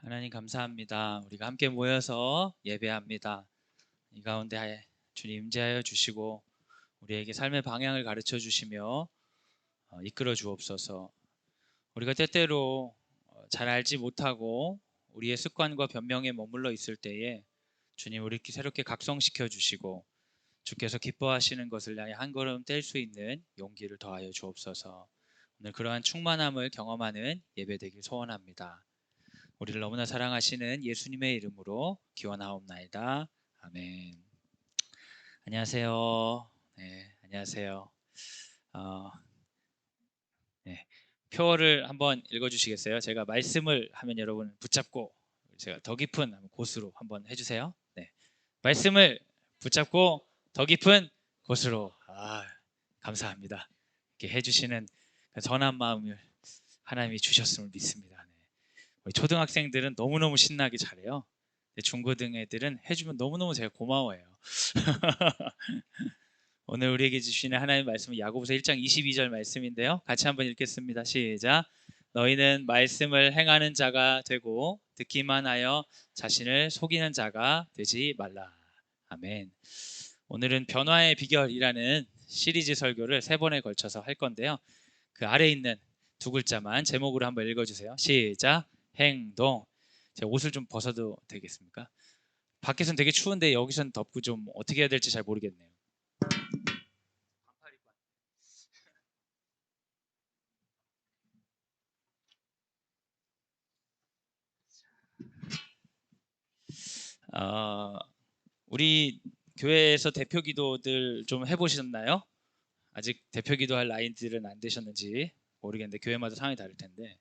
하나님 감사합니다. 우리가 함께 모여서 예배합니다. 이 가운데 주님 임재하여 주시고 우리에게 삶의 방향을 가르쳐 주시며 이끌어 주옵소서. 우리가 때때로 잘 알지 못하고 우리의 습관과 변명에 머물러 있을 때에 주님 우리 새롭게 각성시켜 주시고 주께서 기뻐하시는 것을 향해 한 걸음 뗄 수 있는 용기를 더하여 주옵소서. 오늘 그러한 충만함을 경험하는 예배 되길 소원합니다. 우리를 너무나 사랑하시는 예수님의 이름으로 기원하옵나이다. 아멘. 안녕하세요. 네, 안녕하세요. 어, 네, 표어를 한번 읽어주시겠어요? 제가 말씀을 하면 여러분 붙잡고 제가 더 깊은 곳으로 한번 해주세요. 네, 말씀을 붙잡고 더 깊은 곳으로. 감사합니다. 이렇게 해주시는 그 선한 마음을 하나님이 주셨음을 믿습니다. 네. 우리 초등학생들은 너무너무 신나게 잘해요. 중고등 애들은 해주면 너무너무 제가 고마워해요. 오늘 우리에게 주시는 하나님의 말씀은 야고보서 1장 22절 말씀인데요. 같이 한번 읽겠습니다. 시작. 너희는 말씀을 행하는 자가 되고 듣기만 하여 자신을 속이는 자가 되지 말라. 아멘. 오늘은 변화의 비결이라는 시리즈 설교를 3번에 걸쳐서 할 건데요. 그 아래에 있는 두 글자만 제목으로 한번 읽어주세요. 시작. 행동. 제가 옷을 좀 벗어도 되겠습니까? 밖에서는 되게 추운데 여기서는 덥고 좀 어떻게 해야 될지 잘 모르겠네요. 우리 교회에서 대표 기도들 좀 해보셨나요? 아직 대표 기도할 나이들은 안 되셨는지 모르겠는데 교회마다 상황이 다를 텐데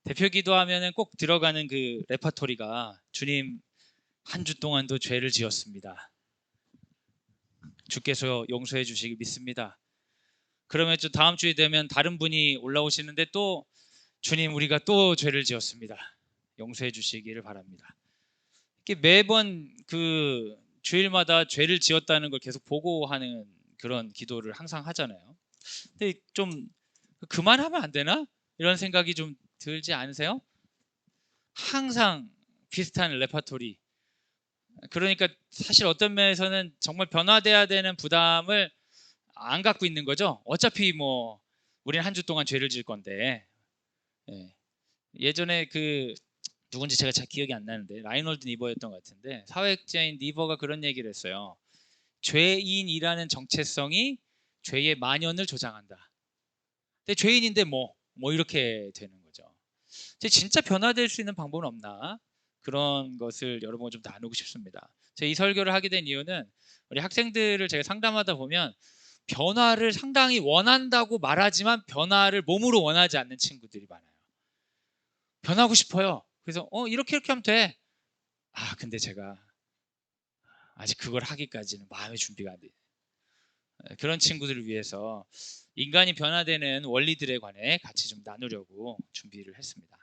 대표 기도하면은 꼭 들어가는 그 레퍼토리가 주님 한 주 동안도 죄를 지었습니다. 주께서 용서해 주시길 믿습니다. 그러면 또 다음 주에 되면 다른 분이 올라오시는데 또 주님 우리가 또 죄를 지었습니다. 용서해 주시기를 바랍니다. 이렇게 매번 그 주일마다 죄를 지었다는 걸 계속 보고하는 그런 기도를 항상 하잖아요. 근데 좀 그만하면 안 되나? 이런 생각이 좀 들지 않으세요? 항상 비슷한 레퍼토리. 그러니까 사실 어떤 면에서는 정말 변화돼야 되는 부담을 안 갖고 있는 거죠. 어차피 뭐 우리는 한 주 동안 죄를 지을 건데. 예. 예전에 그 누군지 제가 잘 기억이 안 나는데 라이놀드 니버였던 것 같은데 사회학자인 니버가 그런 얘기를 했어요. 죄인이라는 정체성이 죄의 만연을 조장한다. 근데 죄인인데 뭐 이렇게 되는 거죠. 진짜 변화될 수 있는 방법은 없나? 그런 것을 여러분과 좀 나누고 싶습니다. 제가 이 설교를 하게 된 이유는 우리 학생들을 제가 상담하다 보면 변화를 상당히 원한다고 말하지만 변화를 몸으로 원하지 않는 친구들이 많아요. 변하고 싶어요. 그래서 이렇게 하면 돼. 근데 제가 아직 그걸 하기까지는 마음의 준비가 안 돼요. 그런 친구들을 위해서 인간이 변화되는 원리들에 관해 같이 좀 나누려고 준비를 했습니다.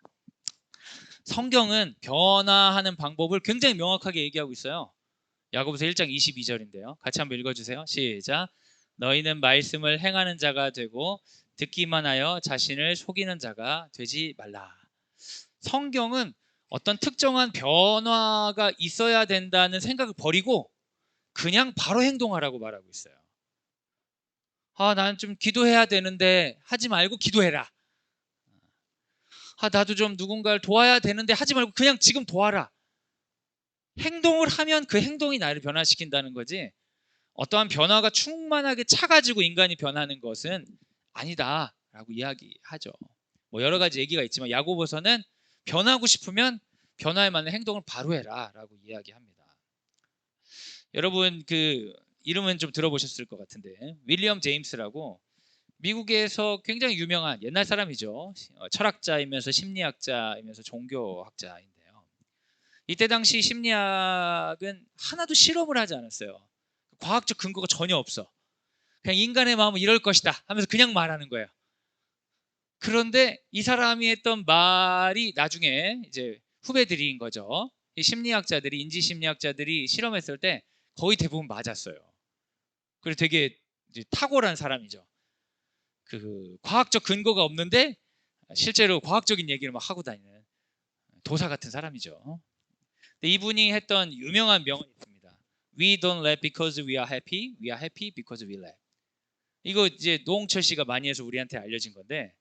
성경은 변화하는 방법을 굉장히 명확하게 얘기하고 있어요. 야고보서 1장 22절인데요. 같이 한번 읽어주세요. 시작. 너희는 말씀을 행하는 자가 되고 듣기만 하여 자신을 속이는 자가 되지 말라. 성경은 어떤 특정한 변화가 있어야 된다는 생각을 버리고 그냥 바로 행동하라고 말하고 있어요. 나는 좀 기도해야 되는데 하지 말고 기도해라. 나도 좀 누군가를 도와야 되는데 하지 말고 그냥 지금 도와라. 행동을 하면 그 행동이 나를 변화시킨다는 거지. 어떠한 변화가 충만하게 차가지고 인간이 변하는 것은 아니다라고 이야기하죠. 뭐 여러 가지 얘기가 있지만 야고보서는 변하고 싶으면 변화에 맞는 행동을 바로 해라라고 이야기합니다. 여러분 그 이름은 좀 들어보셨을 것 같은데 윌리엄 제임스라고 미국에서 굉장히 유명한 옛날 사람이죠. 철학자이면서 심리학자이면서 종교학자인데요. 이때 당시 심리학은 하나도 실험을 하지 않았어요. 과학적 근거가 전혀 없어. 그냥 인간의 마음은 이럴 것이다 하면서 그냥 말하는 거예요. 그런데 이 사람이 했던 말이 나중에 이제 후배들인 거죠. 이 심리학자들이 인지심리학자들이 실험했을 때 거의 대부분 맞았어요. 그래서 되게 이제 탁월한 사람이죠. 그 과학적 근거가 없는데 실제로 과학적인 얘기를 막 하고 다니는 도사 같은 사람이죠. 근데 이분이 했던 유명한 명언이 있습니다. We don't laugh because we are happy. We are happy because we laugh. 이거 이제 노홍철 씨가 많이 해서 우리한테 알려진 건데,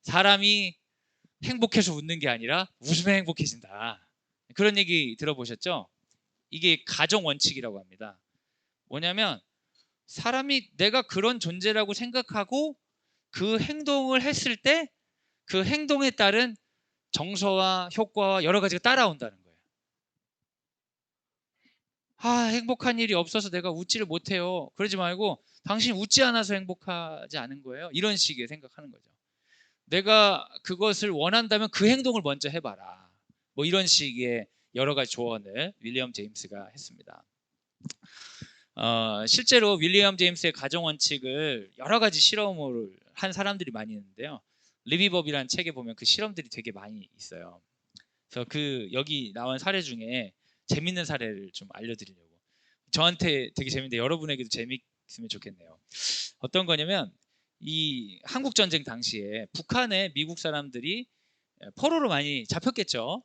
사람이 행복해서 웃는 게 아니라 웃으면 행복해진다. 그런 얘기 들어보셨죠? 이게 가정 원칙이라고 합니다. 뭐냐면 사람이 내가 그런 존재라고 생각하고 그 행동을 했을 때 그 행동에 따른 정서와 효과와 여러 가지가 따라온다는 거예요. 행복한 일이 없어서 내가 웃지를 못해요. 그러지 말고 당신 웃지 않아서 행복하지 않은 거예요. 이런 식의 생각하는 거죠. 내가 그것을 원한다면 그 행동을 먼저 해봐라. 뭐 이런 식의 여러 가지 조언을 윌리엄 제임스가 했습니다. 실제로 윌리엄 제임스의 가정 원칙을 여러 가지 실험을 한 사람들이 많이 있는데요. 리비법이라는 책에 보면 그 실험들이 되게 많이 있어요. 그래서 여기 나온 사례 중에 재밌는 사례를 좀 알려드리려고. 저한테 되게 재밌는데 여러분에게도 재밌으면 좋겠네요. 어떤 거냐면 이 한국 전쟁 당시에 북한에 미국 사람들이 포로로 많이 잡혔겠죠.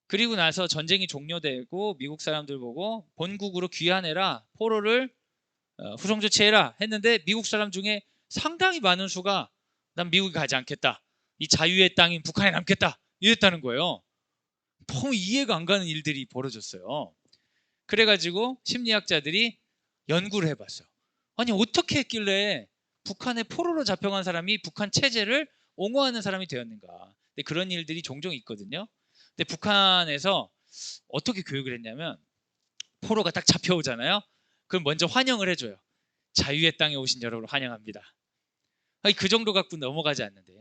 그리고 나서 전쟁이 종료되고 미국 사람들 보고 본국으로 귀환해라, 포로를 후송 조치해라 했는데 미국 사람 중에 상당히 많은 수가 난 미국에 가지 않겠다, 이 자유의 땅인 북한에 남겠다 이랬다는 거예요. 너무 이해가 안 가는 일들이 벌어졌어요. 그래가지고 심리학자들이 연구를 해봤어요. 아니 어떻게 했길래 북한에 포로로 잡혀간 사람이 북한 체제를 옹호하는 사람이 되었는가. 근데 그런 일들이 종종 있거든요. 근데 북한에서 어떻게 교육을 했냐면 포로가 딱 잡혀오잖아요. 그럼 먼저 환영을 해줘요. 자유의 땅에 오신 여러분을 환영합니다. 아니, 그 정도 갖고 넘어가지 않는데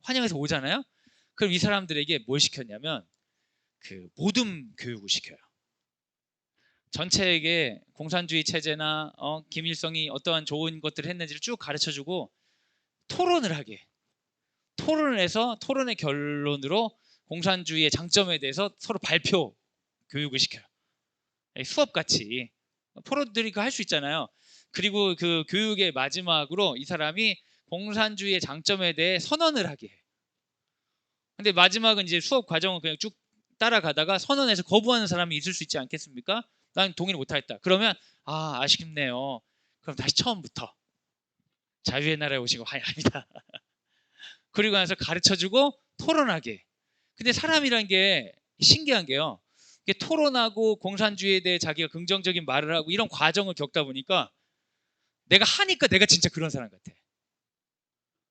환영해서 오잖아요. 그럼 이 사람들에게 뭘 시켰냐면 그 모둠 교육을 시켜요. 전체에게 공산주의 체제나 김일성이 어떠한 좋은 것들을 했는지를 쭉 가르쳐주고 토론을 하게. 토론을 해서 토론의 결론으로 공산주의의 장점에 대해서 서로 발표 교육을 시켜요. 수업같이 포로들이 할 수 있잖아요. 그리고 그 교육의 마지막으로 이 사람이 공산주의의 장점에 대해 선언을 하게 해요. 근데 마지막은 이제 수업 과정을 그냥 쭉 따라가다가 선언해서 거부하는 사람이 있을 수 있지 않겠습니까? 난 동의를 못하겠다. 그러면 아쉽네요. 그럼 다시 처음부터 자유의 나라에 오신 거 환영합니다. 그리고 나서 가르쳐주고 토론하게. 근데 사람이란 게 신기한 게요. 토론하고 공산주의에 대해 자기가 긍정적인 말을 하고 이런 과정을 겪다 보니까 내가 하니까 내가 진짜 그런 사람 같아.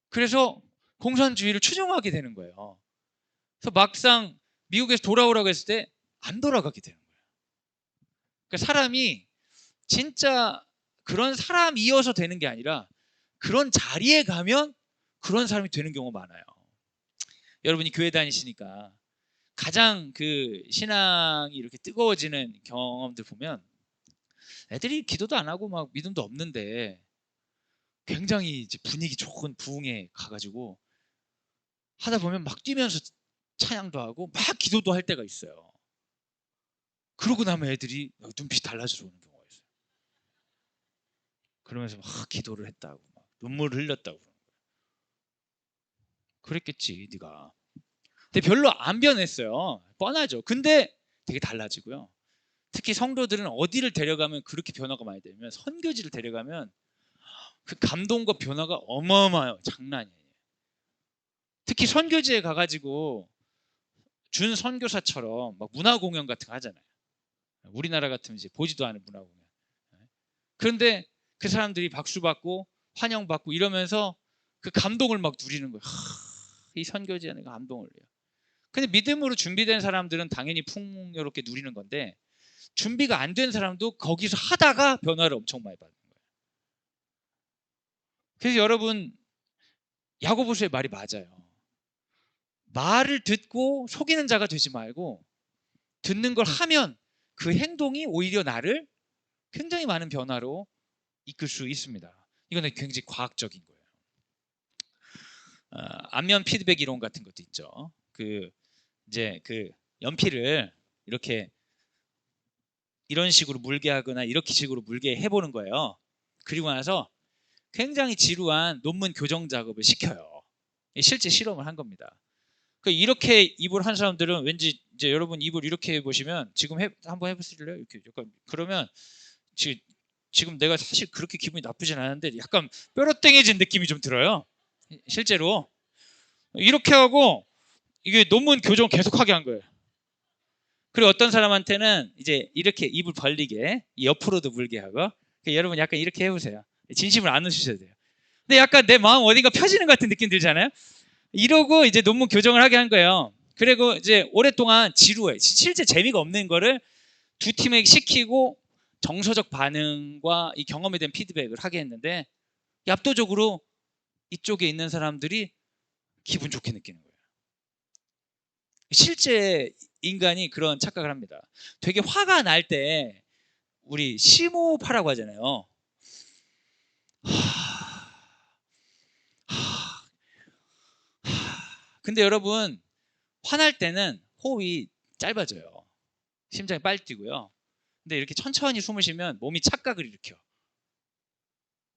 그래서 공산주의를 추종하게 되는 거예요. 그래서 막상 미국에서 돌아오라고 했을 때 안 돌아가게 되는 거예요. 그러니까 사람이 진짜 그런 사람이어서 되는 게 아니라 그런 자리에 가면 그런 사람이 되는 경우가 많아요. 여러분이 교회 다니시니까 가장 그 신앙이 이렇게 뜨거워지는 경험들 보면 애들이 기도도 안 하고 막 믿음도 없는데 굉장히 이제 분위기 좋은 부흥에 가가지고 하다 보면 막 뛰면서 찬양도 하고 막 기도도 할 때가 있어요. 그러고 나면 애들이 눈빛이 달라져서 오는 경우가 있어요. 그러면서 막 기도를 했다고 막 눈물을 흘렸다고 그러는 거예요. 그랬겠지 네가. 근데 별로 안 변했어요. 뻔하죠. 근데 되게 달라지고요. 특히 성도들은 어디를 데려가면 그렇게 변화가 많이 되면 선교지를 데려가면 그 감동과 변화가 어마어마해요. 장난이 아니에요. 특히 선교지에 가가지고 준 선교사처럼 막 문화 공연 같은 거 하잖아요. 우리나라 같으면 이제 보지도 않은 문화 공연. 그런데 그 사람들이 박수 받고 환영 받고 이러면서 그 감동을 막 누리는 거예요. 이 선교지에 내가 감동을 해요. 근데 믿음으로 준비된 사람들은 당연히 풍요롭게 누리는 건데 준비가 안 된 사람도 거기서 하다가 변화를 엄청 많이 받는 거예요. 그래서 여러분 야고보서의 말이 맞아요. 말을 듣고 속이는 자가 되지 말고 듣는 걸 하면 그 행동이 오히려 나를 굉장히 많은 변화로 이끌 수 있습니다. 이거는 굉장히 과학적인 거예요. 안면 피드백 이론 같은 것도 있죠. 이제 연필을 이렇게 이런 식으로 물게 하거나 이렇게 식으로 물게 해보는 거예요. 그리고 나서 굉장히 지루한 논문 교정 작업을 시켜요. 실제 실험을 한 겁니다. 이렇게 입을 한 사람들은 왠지 이제 여러분 입을 이렇게 보시면 지금 한번 해보실래요? 이렇게 약간 그러면 지금 내가 사실 그렇게 기분이 나쁘진 않은데 약간 뾰로땡해진 느낌이 좀 들어요. 실제로 이렇게 하고 이게 논문 교정 계속하게 한 거예요. 그리고 어떤 사람한테는 이제 이렇게 입을 벌리게 옆으로도 물게 하고 여러분 약간 이렇게 해보세요. 진심을 안 웃으셔도 돼요. 근데 약간 내 마음 어딘가 펴지는 것 같은 느낌 들잖아요. 이러고 이제 논문 교정을 하게 한 거예요. 그리고 이제 오랫동안 지루해. 실제 재미가 없는 거를 두 팀에게 시키고 정서적 반응과 이 경험에 대한 피드백을 하게 했는데 압도적으로 이쪽에 있는 사람들이 기분 좋게 느끼는 거예요. 실제 인간이 그런 착각을 합니다. 되게 화가 날 때 우리 심호흡하라고 하잖아요. 근데 여러분 화날 때는 호흡이 짧아져요. 심장이 빨리 뛰고요. 근데 이렇게 천천히 숨을 쉬면 몸이 착각을 일으켜.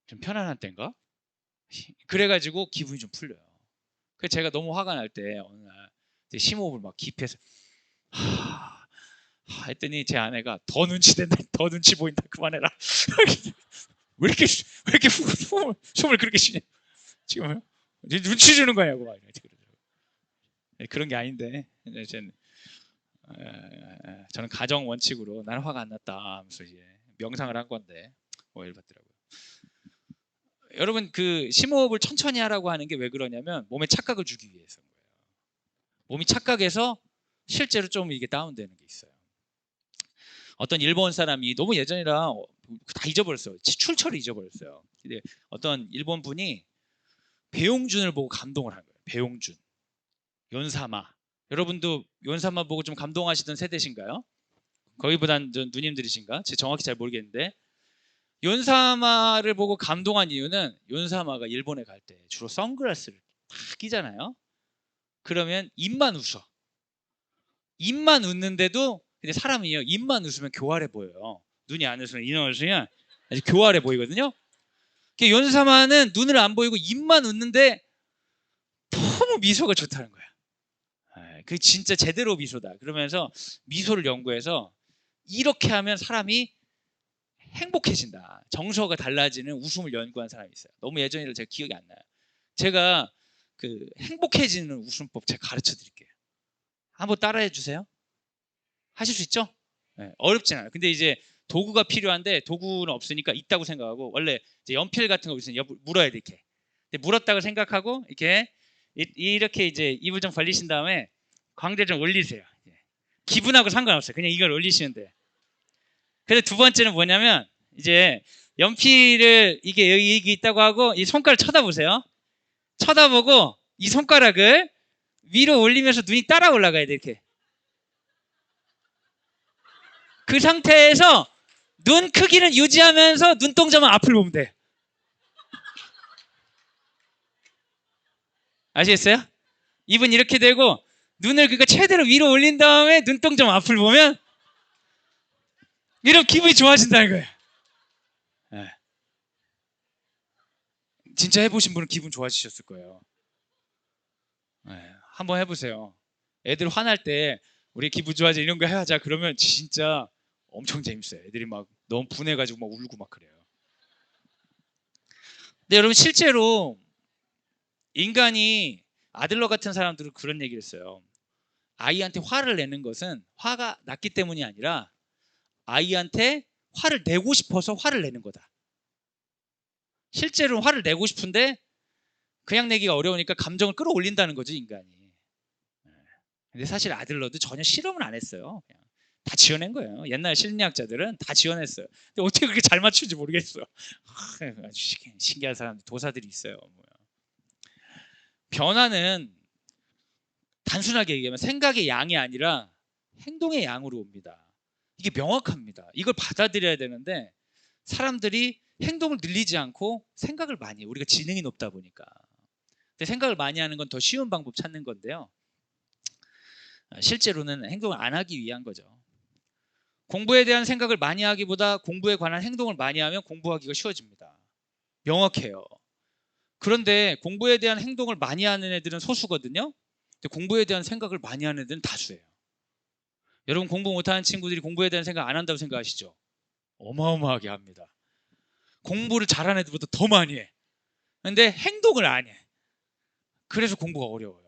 좀 편안한 때인가? 그래가지고 기분이 좀 풀려요. 그래서 제가 너무 화가 날 때 어느 날 심호흡을 막 깊이 해서 했더니 제 아내가 더 눈치 된다, 더 눈치 보인다, 그만해라. 왜 이렇게 숨을 그렇게 쉬냐? 지금 눈치 주는 거냐고 막 그런 게 아닌데 저는 가정 원칙으로 나는 화가 안 났다 하면서 이제 명상을 한 건데 오해를 받더라고요. 여러분 그 심호흡을 천천히 하라고 하는 게 왜 그러냐면 몸에 착각을 주기 위해서인 거예요. 몸이 착각해서 실제로 좀 이게 다운되는 게 있어요. 어떤 일본 사람이 너무 예전이라 다 잊어버렸어요. 출처를 잊어버렸어요. 근데 어떤 일본 분이 배용준을 보고 감동을 한 거예요. 배용준, 연사마. 여러분도 연사마 보고 좀 감동하시던 세대신가요? 거기보단 누님들이신가? 제가 정확히 잘 모르겠는데 연사마를 보고 감동한 이유는 연사마가 일본에 갈 때 주로 선글라스를 딱 끼잖아요. 그러면 입만 웃어. 입만 웃는데도 근데 사람이요 입만 웃으면 교활해 보여요. 눈이 안 웃으면 인원 웃으면 아주 교활해 보이거든요. 연사마는 눈을 안 보이고 입만 웃는데 너무 미소가 좋다는 거야. 그게 진짜 제대로 미소다. 그러면서 미소를 연구해서 이렇게 하면 사람이 행복해진다. 정서가 달라지는 웃음을 연구한 사람이 있어요. 너무 예전이라 제가 기억이 안 나요. 제가 그 행복해지는 웃음법 제가 가르쳐 드릴게요. 한번 따라해 주세요. 하실 수 있죠? 네, 어렵진 않아요. 근데 이제 도구가 필요한데 도구는 없으니까 있다고 생각하고 원래 이제 연필 같은 거 있으면 물어야 돼 이렇게. 물었다고 생각하고 이렇게 이제 입을 좀 벌리신 다음에 광대 좀 올리세요. 기분하고 상관없어요. 그냥 이걸 올리시면 돼요. 그래서 두 번째는 뭐냐면 이제 연필을 이게 여기 있다고 하고 이 손가락 쳐다보세요. 쳐다보고 이 손가락을 위로 올리면서 눈이 따라 올라가야 돼 이렇게. 그 상태에서 눈 크기는 유지하면서 눈동자만 앞을 보면 돼. 아시겠어요? 입은 이렇게 되고 눈을 그러니까 최대로 위로 올린 다음에 눈동자만 앞을 보면 이런 기분이 좋아진다는 거예요. 네. 진짜 해보신 분은 기분 좋아지셨을 거예요. 네. 한번 해보세요. 애들 화날 때 우리 기분 좋아지 이런 거 해야자 그러면 진짜 엄청 재밌어요. 애들이 막 너무 분해가지고 막 울고 막 그래요. 근데 여러분 실제로 인간이 아들러 같은 사람들은 그런 얘기를 했어요. 아이한테 화를 내는 것은 화가 났기 때문이 아니라 아이한테 화를 내고 싶어서 화를 내는 거다. 실제로 화를 내고 싶은데 그냥 내기가 어려우니까 감정을 끌어올린다는 거죠 인간이. 근데 사실 아들러도 전혀 실험을 안 했어요. 그냥 다 지어낸 거예요. 옛날 심리학자들은 다 지어냈어요. 근데 어떻게 그렇게 잘 맞추는지 모르겠어. 아주 신기한 사람들 도사들이 있어요. 변화는 단순하게 얘기하면 생각의 양이 아니라 행동의 양으로 옵니다. 이게 명확합니다. 이걸 받아들여야 되는데 사람들이 행동을 늘리지 않고 생각을 많이 해요. 우리가 지능이 높다 보니까. 근데 생각을 많이 하는 건 더 쉬운 방법 찾는 건데요. 실제로는 행동을 안 하기 위한 거죠. 공부에 대한 생각을 많이 하기보다 공부에 관한 행동을 많이 하면 공부하기가 쉬워집니다. 명확해요. 그런데 공부에 대한 행동을 많이 하는 애들은 소수거든요. 근데 공부에 대한 생각을 많이 하는 애들은 다수예요. 여러분 공부 못하는 친구들이 공부에 대한 생각 안 한다고 생각하시죠? 어마어마하게 합니다. 공부를 잘하는 애들보다 더 많이 해. 근데 행동을 안 해. 그래서 공부가 어려워요.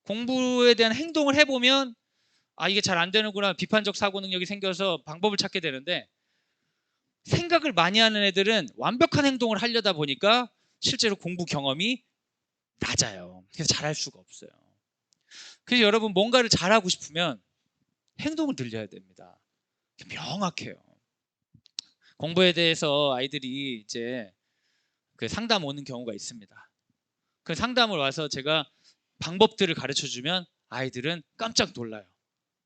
공부에 대한 행동을 해보면 이게 잘 안 되는구나, 비판적 사고 능력이 생겨서 방법을 찾게 되는데, 생각을 많이 하는 애들은 완벽한 행동을 하려다 보니까 실제로 공부 경험이 낮아요. 그래서 잘할 수가 없어요. 그래서 여러분 뭔가를 잘하고 싶으면 행동을 늘려야 됩니다. 명확해요. 공부에 대해서 아이들이 이제 그 상담 오는 경우가 있습니다. 그 상담을 와서 제가 방법들을 가르쳐 주면 아이들은 깜짝 놀라요.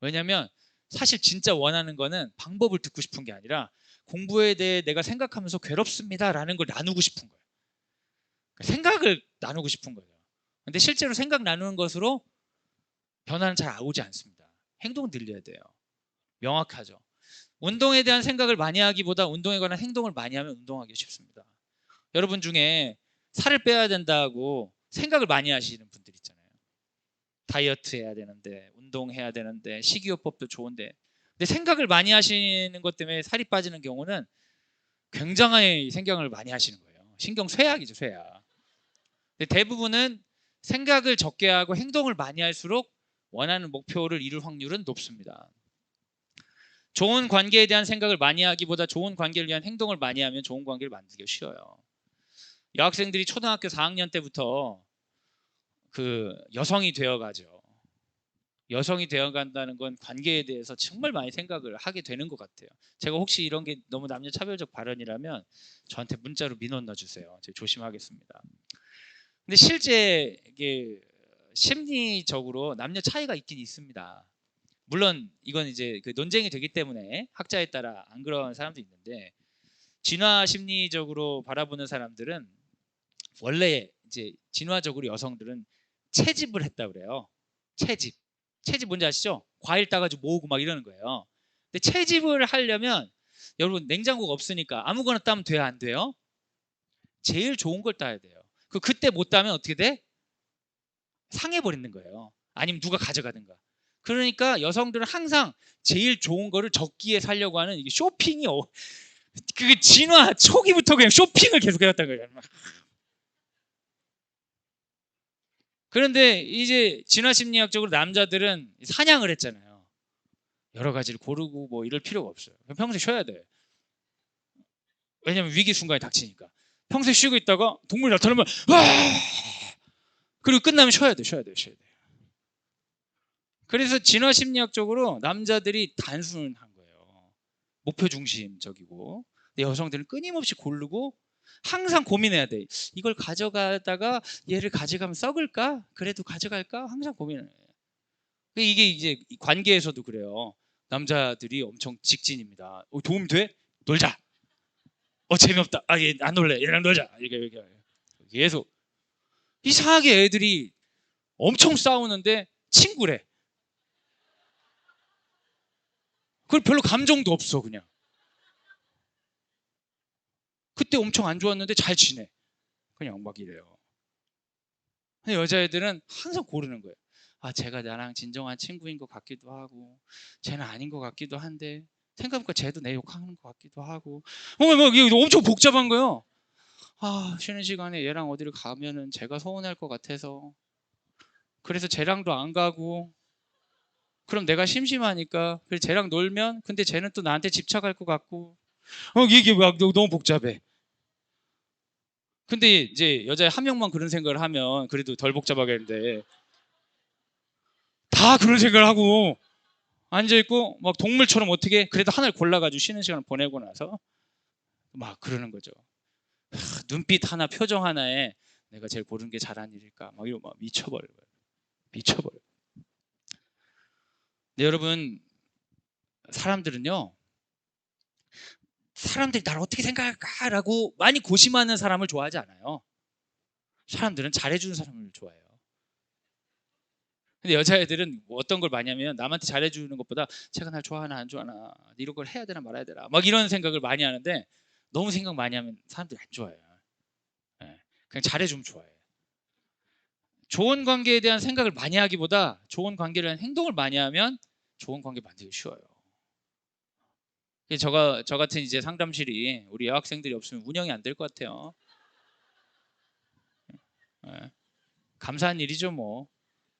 왜냐하면 사실 진짜 원하는 거는 방법을 듣고 싶은 게 아니라 공부에 대해 내가 생각하면서 괴롭습니다라는 걸 나누고 싶은 거예요. 생각을 나누고 싶은 거예요. 근데 실제로 생각 나누는 것으로 변화는 잘 오지 않습니다. 행동을 늘려야 돼요. 명확하죠. 운동에 대한 생각을 많이 하기보다 운동에 관한 행동을 많이 하면 운동하기 쉽습니다. 여러분 중에 살을 빼야 된다고 생각을 많이 하시는 분들 있잖아요. 다이어트 해야 되는데, 운동해야 되는데, 식이요법도 좋은데, 근데 생각을 많이 하시는 것 때문에 살이 빠지는 경우는 굉장히 생각을 많이 하시는 거예요. 신경 쇠약이죠, 쇠약. 근데 대부분은 생각을 적게 하고 행동을 많이 할수록 원하는 목표를 이룰 확률은 높습니다. 좋은 관계에 대한 생각을 많이 하기보다 좋은 관계를 위한 행동을 많이 하면 좋은 관계를 만들기 쉬워요. 여학생들이 초등학교 4학년 때부터 그 여성이 되어가죠. 여성이 되어간다는 건 관계에 대해서 정말 많이 생각을 하게 되는 것 같아요. 제가 혹시 이런 게 너무 남녀 차별적 발언이라면 저한테 문자로 민원 넣어주세요. 제가 조심하겠습니다. 근데 실제 이게 심리적으로 남녀 차이가 있긴 있습니다. 물론 이건 이제 그 논쟁이 되기 때문에 학자에 따라 안 그런 사람도 있는데, 진화 심리적으로 바라보는 사람들은 원래 이제 진화적으로 여성들은 채집을 했다 그래요. 채집 뭔지 아시죠? 과일 따가지고 모으고 막 이러는 거예요. 근데 채집을 하려면 여러분 냉장고가 없으니까 아무거나 따면 돼요, 안 돼요? 제일 좋은 걸 따야 돼요. 그때 못 따면 어떻게 돼? 상해버리는 거예요. 아니면 누가 가져가든가. 그러니까 여성들은 항상 제일 좋은 거를 적기에 살려고 하는 이게 쇼핑이 그게 진화 초기부터 그냥 쇼핑을 계속 해왔다는 거예요. 그런데 이제 진화 심리학적으로 남자들은 사냥을 했잖아요. 여러 가지를 고르고 뭐 이럴 필요가 없어요. 평소에 쉬어야 돼. 왜냐면 위기 순간이 닥치니까. 평소에 쉬고 있다가 동물이 나타나면 그리고 끝나면 쉬어야 돼. 그래서 진화 심리학적으로 남자들이 단순한 거예요. 목표 중심적이고. 근데 여성들은 끊임없이 고르고 항상 고민해야 돼. 이걸 가져가다가 얘를 가져가면 썩을까? 그래도 가져갈까? 항상 고민을 해요. 이게 이제 관계에서도 그래요. 남자들이 엄청 직진입니다. 도움 돼? 놀자. 재미없다. 얘 안 놀래. 얘랑 놀자. 이게 계속 이상하게 애들이 엄청 싸우는데 친구래. 그걸 별로 감정도 없어 그냥. 그때 엄청 안 좋았는데 잘 지내. 그냥 막 이래요. 근데 여자애들은 항상 고르는 거예요. 쟤가 나랑 진정한 친구인 것 같기도 하고, 쟤는 아닌 것 같기도 한데, 생각해보니까 쟤도 내 욕하는 것 같기도 하고, 이게 엄청 복잡한 거예요. 쉬는 시간에 얘랑 어디를 가면은 쟤가 서운할 것 같아서, 그래서 쟤랑도 안 가고, 그럼 내가 심심하니까, 그래서 쟤랑 놀면, 근데 쟤는 또 나한테 집착할 것 같고, 이게 막 너무 복잡해. 근데 이제 여자 한 명만 그런 생각을 하면 그래도 덜 복잡하겠는데, 다 그런 생각을 하고 앉아있고 막 동물처럼 어떻게 그래도 하나를 골라가지고 쉬는 시간을 보내고 나서 막 그러는 거죠. 눈빛 하나, 표정 하나에 내가 제일 고른 게 잘한 일일까? 막 이러고 막 미쳐버려요. 미쳐버려요. 근데 여러분, 사람들은요, 사람들이 나를 어떻게 생각할까라고 많이 고심하는 사람을 좋아하지 않아요. 사람들은 잘해주는 사람을 좋아해요. 근데 여자애들은 뭐 어떤 걸 많이 하면 남한테 잘해주는 것보다 제가 날 좋아하나 안 좋아하나 이런 걸 해야 되나 말아야 되나 막 이런 생각을 많이 하는데, 너무 생각 많이 하면 사람들이 안 좋아해요. 예. 그냥 잘해주면 좋아해요. 좋은 관계에 대한 생각을 많이 하기보다 좋은 관계를 위한 행동을 많이 하면 좋은 관계 만들기 쉬워요. 저 같은 이제 상담실이 우리 여학생들이 없으면 운영이 안 될 것 같아요. 예. 감사한 일이죠 뭐.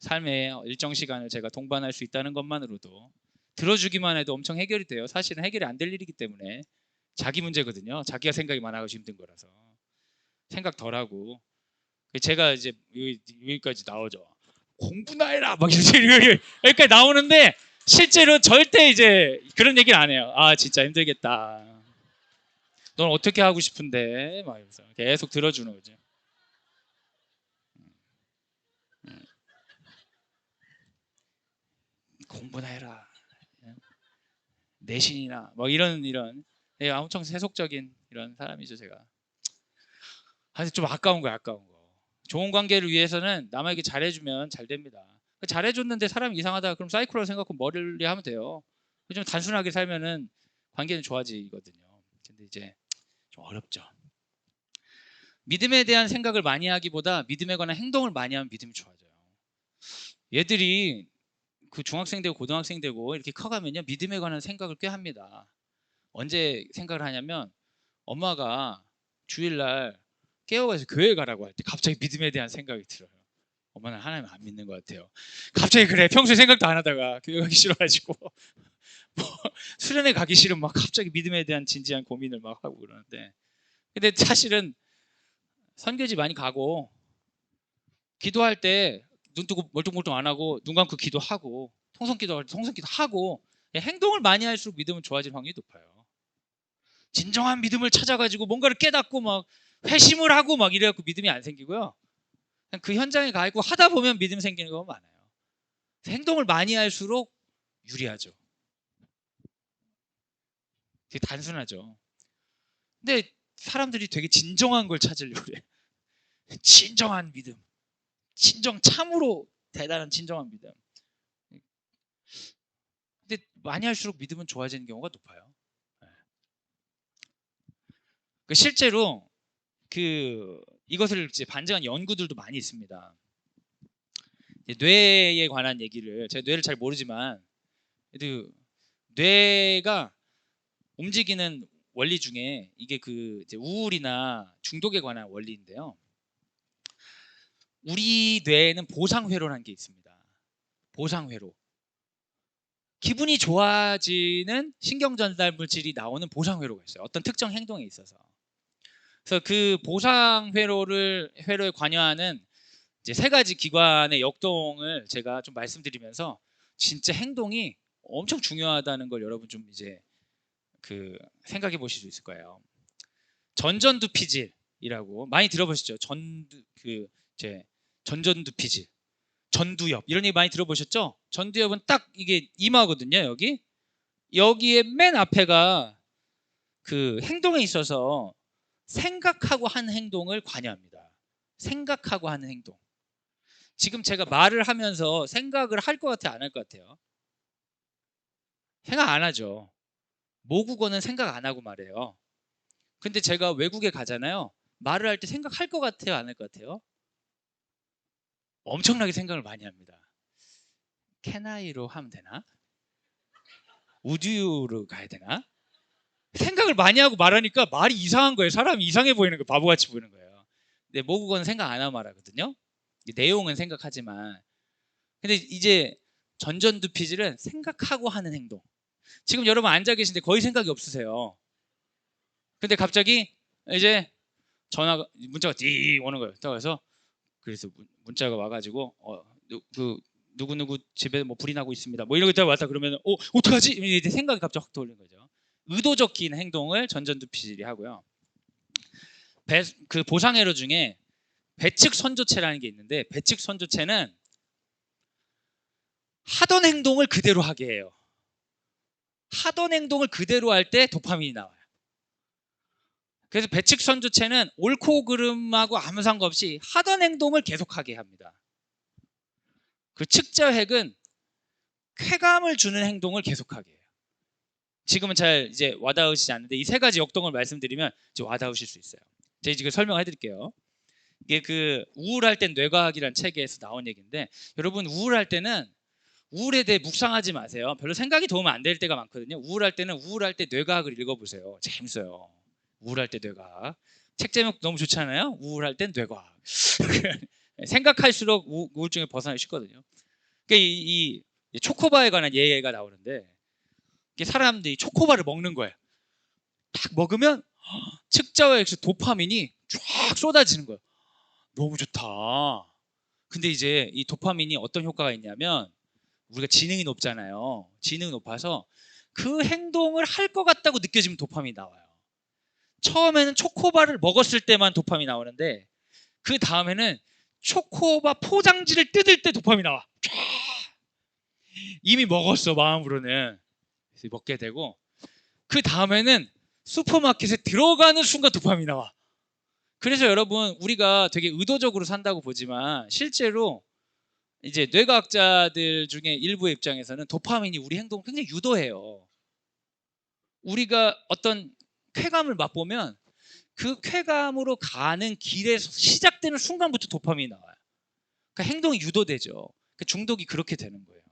삶의 일정 시간을 제가 동반할 수 있다는 것만으로도 들어주기만 해도 엄청 해결이 돼요. 사실은 해결이 안 될 일이기 때문에 자기 문제거든요. 자기가 생각이 많아가지고 힘든 거라서 생각 덜하고. 제가 이제 여기까지 나오죠. 공부나 해라 막 여기까지 나오는데 실제로 절대 이제 그런 얘기를 안 해요. 아 진짜 힘들겠다. 넌 어떻게 하고 싶은데 막 이러면서 계속 들어주는 거죠. 공부나 해라. 내신이나 뭐 이런 예, 엄청 세속적인 이런 사람이죠 제가. 사실 좀 아까운 거야 아까운 거. 좋은 관계를 위해서는 남에게 잘해주면 잘 됩니다. 잘해줬는데 사람이 이상하다 그럼 사이코라고 생각하고 머리를 하면 돼요. 좀 단순하게 살면은 관계는 좋아지거든요. 근데 이제 좀 어렵죠. 믿음에 대한 생각을 많이 하기보다 믿음에 관한 행동을 많이 하면 믿음이 좋아져요. 얘들이 그 중학생 되고 고등학생 되고 이렇게 커가면요 믿음에 관한 생각을 꽤 합니다. 언제 생각을 하냐면 엄마가 주일날 깨워가지고 교회 가라고 할 때 갑자기 믿음에 대한 생각이 들어요. 엄마는 하나님 안 믿는 것 같아요. 갑자기 그래 평소에 생각도 안 하다가 교회 가기 싫어가지고 뭐 수련회 가기 싫으면 막 갑자기 믿음에 대한 진지한 고민을 막 하고 그러는데 근데 사실은 선교지 많이 가고 기도할 때 눈 뜨고 멀뚱멀뚱 안 하고 눈 감고 기도하고 통성기도할 때 통성기도 하고 행동을 많이 할수록 믿음은 좋아질 확률이 높아요. 진정한 믿음을 찾아가지고 뭔가를 깨닫고 막 회심을 하고 막 이래갖고 믿음이 안 생기고요. 그냥 그 현장에 가 있고 하다 보면 믿음 생기는 경우가 많아요. 행동을 많이 할수록 유리하죠. 되게 단순하죠. 근데 사람들이 되게 진정한 걸 찾으려고 그래. 진정한 믿음. 참으로 대단한 진정한 믿음. 근데 많이 할수록 믿음은 좋아지는 경우가 높아요. 실제로 이것을 이제 반증한 연구들도 많이 있습니다. 뇌에 관한 얘기를 제가 뇌를 잘 모르지만 뇌가 움직이는 원리 중에 이게 이제 우울이나 중독에 관한 원리인데요. 우리 뇌에는 보상회로라는 게 있습니다. 보상회로. 기분이 좋아지는 신경전달 물질이 나오는 보상회로가 있어요. 어떤 특정 행동에 있어서. 그래서 그 회로에 관여하는 이제 세 가지 기관의 역동을 제가 좀 말씀드리면서 진짜 행동이 엄청 중요하다는 걸 여러분 좀 이제 생각해 보실 수 있을 거예요. 전전두피질이라고 많이 들어보셨죠? 전전두피질, 전두엽 이런 얘기 많이 들어보셨죠? 전두엽은 딱 이게 이마거든요. 여기에 맨 앞에가 행동에 있어서 생각하고 하는 행동을 관여합니다. 생각하고 하는 행동. 지금 제가 말을 하면서 생각을 할 것 같아요? 안 할 것 같아요? 생각 안 하죠. 모국어는 생각 안 하고 말해요. 근데 제가 외국에 가잖아요. 말을 할 때 생각할 것 같아요? 안 할 것 같아요? 엄청나게 생각을 많이 합니다. Can I로 하면 되나? Would you로 가야 되나? 생각을 많이 하고 말하니까 말이 이상한 거예요. 사람이 이상해 보이는 거예요. 바보같이 보이는 거예요. 근데 모국어는 생각 안 하고 말하거든요. 내용은 생각하지만. 근데 이제 전전두피질은 생각하고 하는 행동. 지금 여러분 앉아 계신데 거의 생각이 없으세요. 근데 갑자기 이제 문자가 띠 오는 거예요. 그래서 문자가 와가지고 누구 집에 뭐 불이 나고 있습니다. 뭐 이런 거 왔다 그러면 어떡하지? 이제 생각이 갑자기 확 떠오르는 거죠. 의도적인 행동을 전전두피질이 하고요. 그 보상회로 중에 배측 선조체라는 게 있는데 배측 선조체는 하던 행동을 그대로 하게 해요. 하던 행동을 그대로 할 때 도파민이 나와요. 그래서 배측 선조체는 옳고 그름하고 아무 상관없이 하던 행동을 계속하게 합니다. 그 측자핵은 쾌감을 주는 행동을 계속하게 해요. 지금은 잘 이제 와닿으시지 않는데 이 세 가지 역동을 말씀드리면 이제 와닿으실 수 있어요. 제가 지금 설명해 드릴게요. 이게 그 우울할 땐 뇌과학이란 책에서 나온 얘기인데, 여러분 우울할 때는 우울에 대해 묵상하지 마세요. 별로 생각이 도움이 안 될 때가 많거든요. 우울할 때는 우울할 때 뇌과학을 읽어보세요. 재밌어요. 우울할 때 뇌과학. 책 제목 너무 좋잖아요. 우울할 땐 뇌과학. 생각할수록 우울증에 벗어나기 쉽거든요. 그러니까 이 초코바에 관한 예가 나오는데, 이게 사람들이 초코바를 먹는 거예요. 딱 먹으면 측자와액수 도파민이 쫙 쏟아지는 거예요. 너무 좋다. 근데 이제 이 도파민이 어떤 효과가 있냐면, 우리가 지능이 높잖아요. 지능이 높아서 그 행동을 할 것 같다고 느껴지면 도파민이 나와요. 처음에는 초코바를 먹었을 때만 도파민이 나오는데, 그 다음에는 초코바 포장지를 뜯을 때 도파민이 나와. 이미 먹었어, 마음으로는. 그래서 먹게 되고, 그 다음에는 슈퍼마켓에 들어가는 순간 도파민이 나와. 그래서 여러분, 우리가 되게 의도적으로 산다고 보지만 실제로 이제 뇌과학자들 중에 일부의 입장에서는 도파민이 우리 행동을 굉장히 유도해요. 우리가 어떤 쾌감을 맛보면 그 쾌감으로 가는 길에서 시작되는 순간부터 도파민이 나와요. 그러니까 행동이 유도되죠. 그러니까 중독이 그렇게 되는 거예요.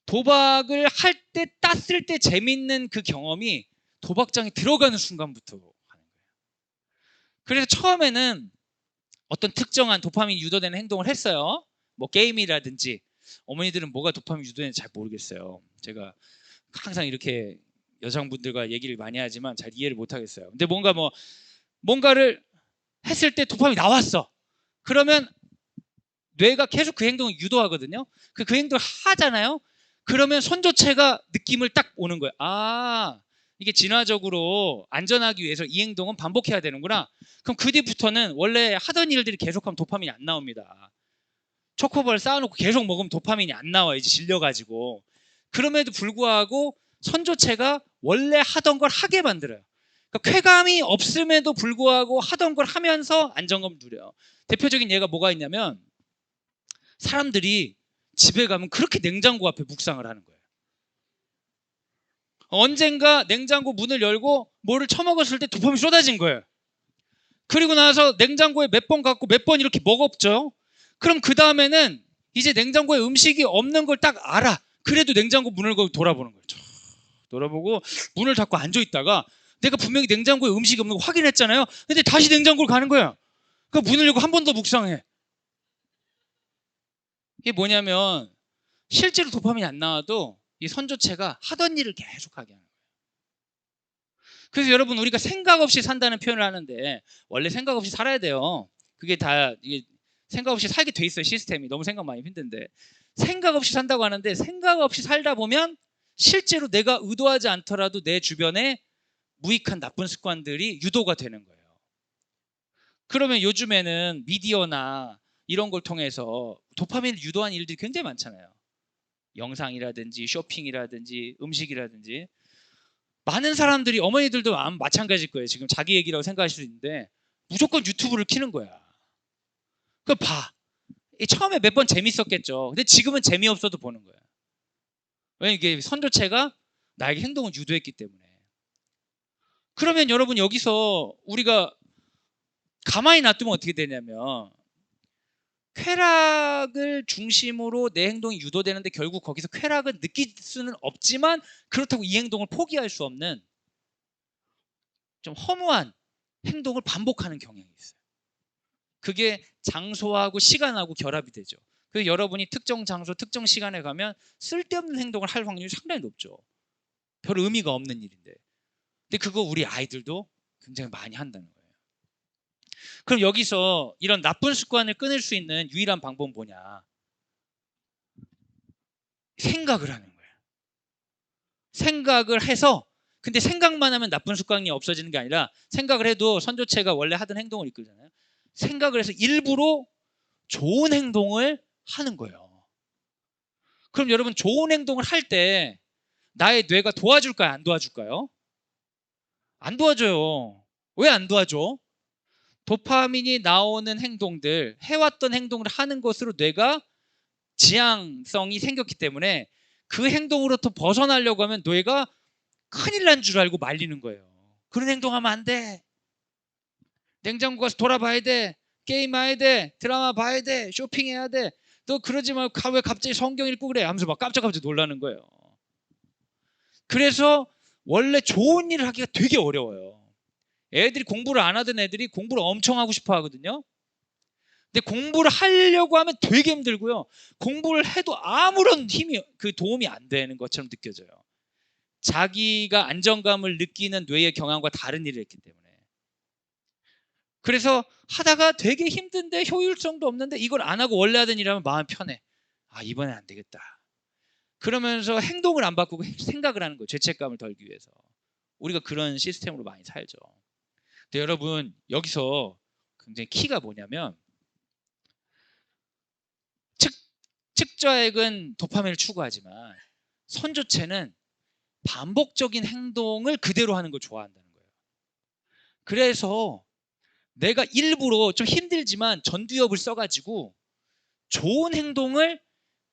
도박을 할 때 땄을 때 재밌는 그 경험이 도박장에 들어가는 순간부터 하는 거예요. 그래서 처음에는 어떤 특정한 도파민이 유도되는 행동을 했어요. 뭐 게임이라든지. 어머니들은 뭐가 도파민 유도되는지 잘 모르겠어요. 제가 항상 이렇게 여성분들과 얘기를 많이 하지만 잘 이해를 못 하겠어요. 근데 뭔가를 했을 때 도파민이 나왔어. 그러면 뇌가 계속 그 행동을 유도하거든요. 그 행동을 하잖아요. 그러면 선조체가 느낌을 딱 오는 거예요. 아, 이게 진화적으로 안전하기 위해서 이 행동은 반복해야 되는구나. 그럼 그 뒤부터는 원래 하던 일들이 계속하면 도파민이 안 나옵니다. 초코볼 쌓아놓고 계속 먹으면 도파민이 안 나와요. 이제 질려가지고. 그럼에도 불구하고 선조체가 원래 하던 걸 하게 만들어요. 그러니까 쾌감이 없음에도 불구하고 하던 걸 하면서 안정감을 누려요. 대표적인 예가 뭐가 있냐면, 사람들이 집에 가면 그렇게 냉장고 앞에 묵상을 하는 거예요. 언젠가 냉장고 문을 열고 뭐를 처먹었을 때 도파민이 쏟아진 거예요. 그리고 나서 냉장고에 몇 번 갖고 몇 번 이렇게 먹었죠. 그럼 그 다음에는 이제 냉장고에 음식이 없는 걸 딱 알아. 그래도 냉장고 문을 걸고 돌아보는 거예요. 돌아보고 문을 닫고 앉아있다가 내가 분명히 냉장고에 음식이 없는 거 확인했잖아요. 근데 다시 냉장고를 가는 거야. 그 문을 열고 한 번 더 묵상해. 이게 뭐냐면, 실제로 도파민이 안 나와도 이 선조체가 하던 일을 계속하게 하는 거예요. 그래서 여러분, 우리가 생각 없이 산다는 표현을 하는데, 원래 생각 없이 살아야 돼요. 그게 다 이게 생각 없이 살게 돼 있어요. 시스템이 너무 생각 많이 힘든데, 생각 없이 산다고 하는데, 생각 없이 살다 보면 실제로 내가 의도하지 않더라도 내 주변에 무익한 나쁜 습관들이 유도가 되는 거예요. 그러면 요즘에는 미디어나 이런 걸 통해서 도파민을 유도하는 일들이 굉장히 많잖아요. 영상이라든지 쇼핑이라든지 음식이라든지. 많은 사람들이, 어머니들도 마찬가지일 거예요. 지금 자기 얘기라고 생각하실 수 있는데 무조건 유튜브를 켜는 거야. 그거 봐. 처음에 몇 번 재밌었겠죠. 근데 지금은 재미없어도 보는 거야. 왜냐면 이게 선조체가 나에게 행동을 유도했기 때문에. 그러면 여러분, 여기서 우리가 가만히 놔두면 어떻게 되냐면, 쾌락을 중심으로 내 행동이 유도되는데 결국 거기서 쾌락은 느낄 수는 없지만 그렇다고 이 행동을 포기할 수 없는 좀 허무한 행동을 반복하는 경향이 있어요. 그게 장소하고 시간하고 결합이 되죠. 그래서 여러분이 특정 장소, 특정 시간에 가면 쓸데없는 행동을 할 확률이 상당히 높죠. 별 의미가 없는 일인데. 근데 그거 우리 아이들도 굉장히 많이 한다는 거예요. 그럼 여기서 이런 나쁜 습관을 끊을 수 있는 유일한 방법은 뭐냐? 생각을 하는 거예요. 생각을 해서, 근데 생각만 하면 나쁜 습관이 없어지는 게 아니라, 생각을 해도 선조체가 원래 하던 행동을 이끌잖아요. 생각을 해서 일부러 좋은 행동을 하는 거예요. 그럼 여러분, 좋은 행동을 할 때 나의 뇌가 도와줄까요? 안 도와줄까요? 안 도와줘요. 왜 안 도와줘? 도파민이 나오는 행동들, 해왔던 행동을 하는 것으로 뇌가 지향성이 생겼기 때문에 그 행동으로부터 벗어나려고 하면 뇌가 큰일 난 줄 알고 말리는 거예요. 그런 행동하면 안 돼. 냉장고 가서 돌아봐야 돼. 게임해야 돼. 드라마 봐야 돼. 쇼핑해야 돼. 너 그러지 말고 왜 갑자기 성경 읽고 그래? 하면서 막 깜짝깜짝 놀라는 거예요. 그래서 원래 좋은 일을 하기가 되게 어려워요. 애들이 공부를 안 하던 애들이 공부를 엄청 하고 싶어 하거든요. 근데 공부를 하려고 하면 되게 힘들고요. 공부를 해도 아무런 힘이 도움이 안 되는 것처럼 느껴져요. 자기가 안정감을 느끼는 뇌의 경향과 다른 일을 했기 때문에. 그래서 하다가 되게 힘든데 효율성도 없는데 이걸 안 하고 원래 하던 일하면 마음 편해. 아, 이번엔 안 되겠다. 그러면서 행동을 안 바꾸고 생각을 하는 거예요. 죄책감을 덜기 위해서. 우리가 그런 시스템으로 많이 살죠. 근데 여러분, 여기서 굉장히 키가 뭐냐면 측좌액은 도파민을 추구하지만 선조체는 반복적인 행동을 그대로 하는 걸 좋아한다는 거예요. 그래서 내가 일부러 좀 힘들지만 전두엽을 써가지고 좋은 행동을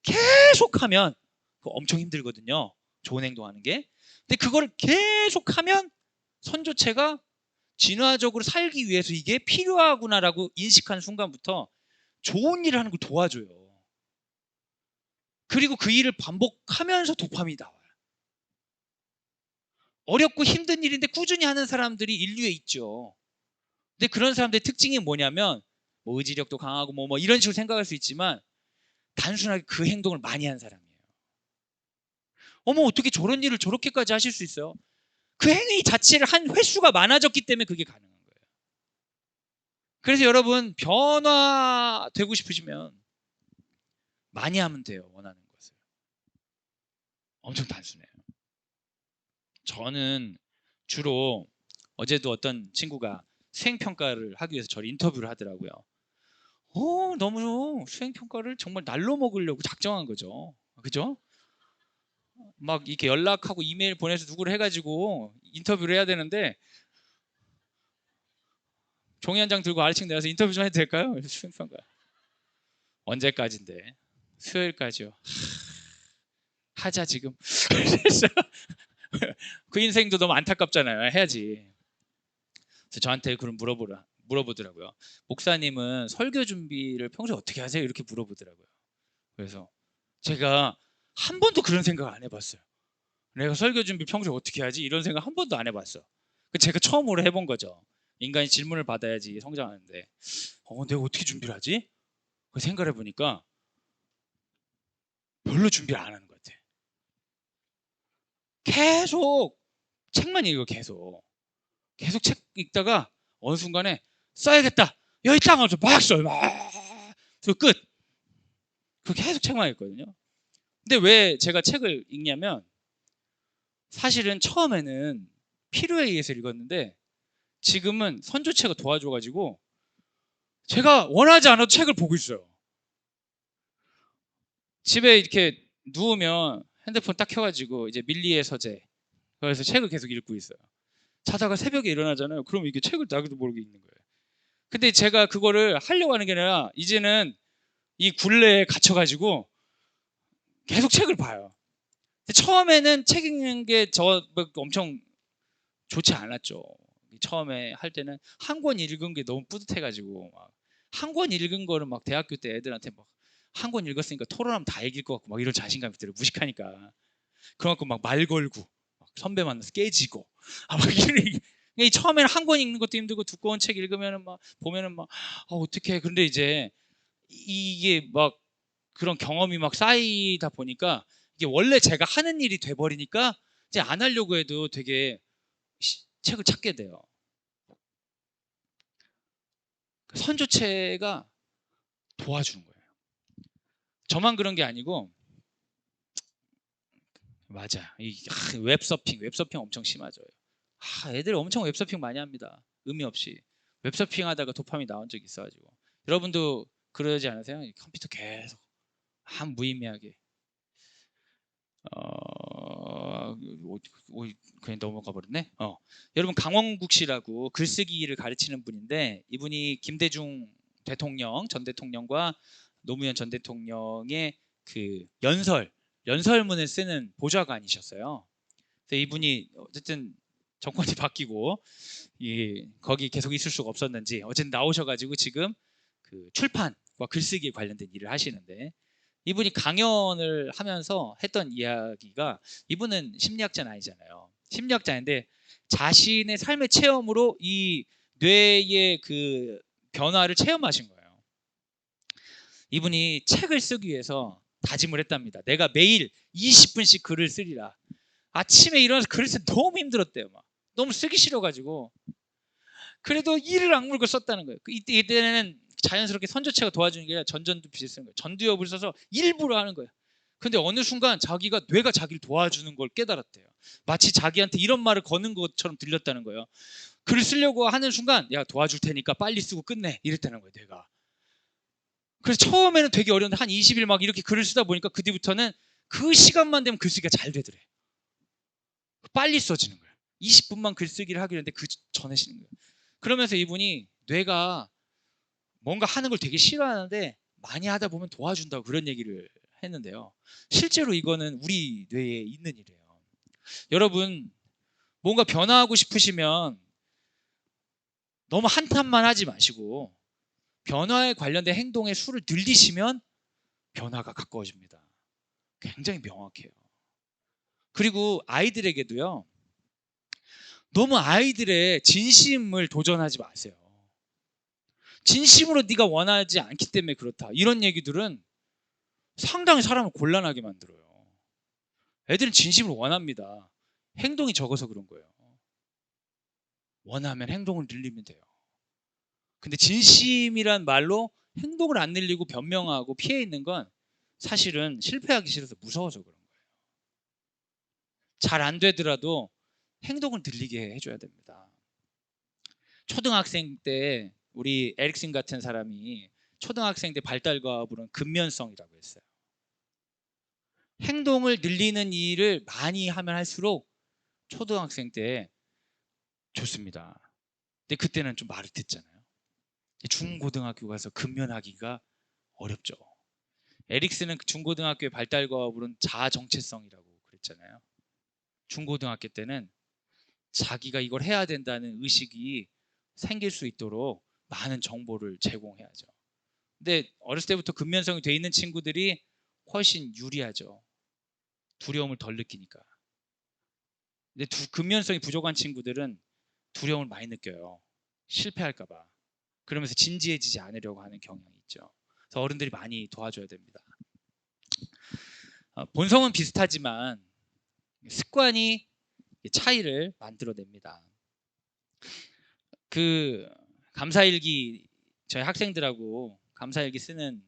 계속하면 엄청 힘들거든요. 좋은 행동하는 게. 근데 그걸 계속하면 선조체가 진화적으로 살기 위해서 이게 필요하구나라고 인식한 순간부터 좋은 일을 하는 걸 도와줘요. 그리고 그 일을 반복하면서 도파민이 나와요. 어렵고 힘든 일인데 꾸준히 하는 사람들이 인류에 있죠. 근데 그런 사람들의 특징이 뭐냐면 뭐 의지력도 강하고 뭐 이런 식으로 생각할 수 있지만 단순하게 그 행동을 많이 한 사람이에요. 어머, 어떻게 저런 일을 저렇게까지 하실 수 있어요? 그 행위 자체를 한 횟수가 많아졌기 때문에 그게 가능한 거예요. 그래서 여러분, 변화되고 싶으시면 많이 하면 돼요. 원하는 것을. 엄청 단순해요. 저는 주로 어제도 어떤 친구가 수행평가를 하기 위해서 저를 인터뷰를 하더라고요. 너무 수행평가를 정말 날로 먹으려고 작정한 거죠. 그죠? 막 이렇게 연락하고 이메일 보내서 누구를 해가지고 인터뷰를 해야 되는데 종이 한 장 들고 아래층 내려서 인터뷰 좀 해도 될까요? 수행평가. 언제까지인데? 수요일까지요. 하자 지금. 그래서 그 인생도 너무 안타깝잖아요. 해야지. 그래서 저한테 그런 물어보더라고요. 목사님은 설교 준비를 평소에 어떻게 하세요? 이렇게 물어보더라고요. 그래서 제가 한 번도 그런 생각 안 해봤어요. 내가 설교 준비 평소에 어떻게 하지? 이런 생각 한 번도 안 해봤어. 제가 처음으로 해본 거죠. 인간이 질문을 받아야지 성장하는데 내가 어떻게 준비를 하지? 그 생각을 해보니까 별로 준비를 안 하는 것 같아. 계속 책만 읽어. 계속 책 읽다가 어느 순간에 써야겠다. 여기 딱 하면서 막 써요. 그 끝. 그렇게 계속 책만 읽거든요. 근데 왜 제가 책을 읽냐면 사실은 처음에는 필요에 의해서 읽었는데 지금은 선조체가 도와줘가지고 제가 원하지 않아도 책을 보고 있어요. 집에 이렇게 누우면 핸드폰 딱 켜가지고 이제 밀리의 서재, 그래서 책을 계속 읽고 있어요. 자다가 새벽에 일어나잖아요. 그럼 이게 책을 나도 모르게 읽는 거예요. 근데 제가 그거를 하려고 하는 게 아니라 이제는 이 굴레에 갇혀가지고 계속 책을 봐요. 처음에는 책 읽는 게 저 엄청 좋지 않았죠. 처음에 할 때는 한 권 읽은 게 너무 뿌듯해가지고 한 권 읽은 거를 막 대학교 때 애들한테 막 한 권 읽었으니까 토론하면 다 이길 것 같고 막 이런 자신감이 들어요. 무식하니까. 그래갖고 막 말 걸고 막 선배 만나서 깨지고 막 이런. 처음에는 한 권 읽는 것도 힘들고 두꺼운 책 읽으면은 막 보면은 막 어떡해. 그런데 이제 이게 막 그런 경험이 막 쌓이다 보니까 이게 원래 제가 하는 일이 돼버리니까 이제 안 하려고 해도 되게 책을 찾게 돼요. 선조체가 도와주는 거예요. 저만 그런 게 아니고 맞아. 웹서핑 엄청 심하죠. 애들 엄청 웹서핑 많이 합니다. 의미 없이 웹서핑 하다가 도파민 나온 적 있어가지고. 여러분도 그러지 않으세요? 컴퓨터 계속 무의미하게. 그냥 넘어가 버렸네. 여러분, 강원국 씨라고 글쓰기를 가르치는 분인데 이분이 김대중 대통령 전 대통령과 노무현 전 대통령의 그 연설문을 쓰는 보좌관이셨어요. 그래서 이분이 어쨌든 정권이 바뀌고 거기 계속 있을 수가 없었는지 어쨌든 나오셔가지고 지금 그 출판과 글쓰기에 관련된 일을 하시는데, 이분이 강연을 하면서 했던 이야기가, 이분은 심리학자는 아니잖아요. 심리학자인데 자신의 삶의 체험으로 이 뇌의 그 변화를 체험하신 거예요. 이분이 책을 쓰기 위해서 다짐을 했답니다. 내가 매일 20분씩 글을 쓰리라. 아침에 일어나서 글을 쓰기 너무 힘들었대요. 막 너무 쓰기 싫어가지고. 그래도 이를 악물고 썼다는 거예요. 이때는 자연스럽게 선조체가 도와주는 게 아니라 전전도 비슷한 거예요. 전두엽을 써서 일부러 하는 거예요. 근데 어느 순간 자기가 뇌가 자기를 도와주는 걸 깨달았대요. 마치 자기한테 이런 말을 거는 것처럼 들렸다는 거예요. 글을 쓰려고 하는 순간, 야, 도와줄 테니까 빨리 쓰고 끝내, 이랬다는 거예요, 뇌가. 그래서 처음에는 되게 어려운데 한 20일 막 이렇게 글을 쓰다 보니까 그 뒤부터는 그 시간만 되면 글쓰기가 잘 되더래. 빨리 써지는 거예요. 20분만 글쓰기를 하기로 했는데 그 전에 쓰는 거예요. 그러면서 이분이 뇌가 뭔가 하는 걸 되게 싫어하는데 많이 하다 보면 도와준다고 그런 얘기를 했는데요. 실제로 이거는 우리 뇌에 있는 일이에요. 여러분, 뭔가 변화하고 싶으시면 너무 한탄만 하지 마시고 변화에 관련된 행동의 수를 늘리시면 변화가 가까워집니다. 굉장히 명확해요. 그리고 아이들에게도요, 너무 아이들의 진심을 도전하지 마세요. 진심으로 네가 원하지 않기 때문에 그렇다, 이런 얘기들은 상당히 사람을 곤란하게 만들어요. 애들은 진심으로 원합니다. 행동이 적어서 그런 거예요. 원하면 행동을 늘리면 돼요. 근데 진심이란 말로 행동을 안 늘리고 변명하고 피해 있는 건 사실은 실패하기 싫어서 무서워서 그런 거예요. 잘 안 되더라도 행동을 늘리게 해줘야 됩니다. 초등학생 때 우리 에릭슨 같은 사람이 초등학생 때 발달과업으로는 근면성이라고 했어요. 행동을 늘리는 일을 많이 하면 할수록 초등학생 때 좋습니다. 근데 그때는 좀 말을 듣잖아요. 중고등학교 가서 근면하기가 어렵죠. 에릭슨은 중고등학교의 발달과업으로는 자아 정체성이라고 그랬잖아요. 중고등학교 때는 자기가 이걸 해야 된다는 의식이 생길 수 있도록 많은 정보를 제공해야죠. 근데 어렸을 때부터 근면성이 돼 있는 친구들이 훨씬 유리하죠. 두려움을 덜 느끼니까. 근데 근면성이 부족한 친구들은 두려움을 많이 느껴요. 실패할까 봐. 그러면서 진지해지지 않으려고 하는 경향이 있죠. 그래서 어른들이 많이 도와줘야 됩니다. 본성은 비슷하지만 습관이 차이를 만들어냅니다. 그 감사일기, 저희 학생들하고 감사일기 쓰는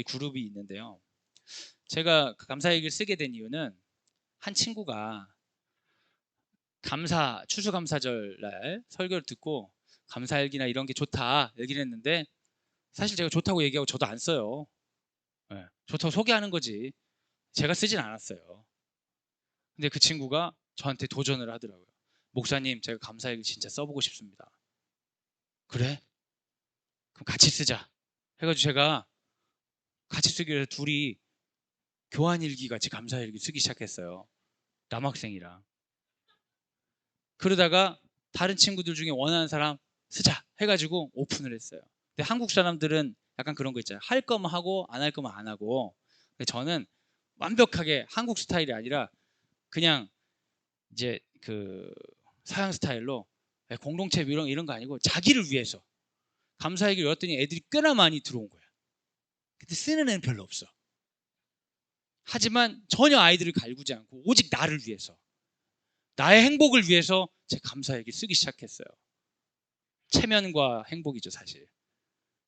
그룹이 있는데요. 제가 감사일기를 쓰게 된 이유는 한 친구가 추수감사절 날 설교를 듣고 감사일기나 이런 게 좋다 얘기를 했는데, 사실 제가 좋다고 얘기하고 저도 안 써요. 네, 좋다고 소개하는 거지 제가 쓰진 않았어요. 근데 그 친구가 저한테 도전을 하더라고요. 목사님, 제가 감사일기 진짜 써보고 싶습니다. 그래? 그럼 같이 쓰자 해가지고 제가 같이 쓰기로 해서 둘이 교환일기 같이 감사일기 쓰기 시작했어요. 남학생이랑. 그러다가 다른 친구들 중에 원하는 사람 쓰자 해가지고 오픈을 했어요. 근데 한국 사람들은 약간 그런 거 있잖아요. 할 거면 하고 안 할 거면 안 하고. 근데 저는 완벽하게 한국 스타일이 아니라 그냥 이제 그 서양 스타일로 공동체 이런 거 아니고 자기를 위해서 감사일기를 열었더니 애들이 꽤나 많이 들어온 거야. 근데 쓰는 애는 별로 없어. 하지만 전혀 아이들을 갈구지 않고 오직 나를 위해서, 나의 행복을 위해서 제 감사일기 쓰기 시작했어요. 체면과 행복이죠, 사실.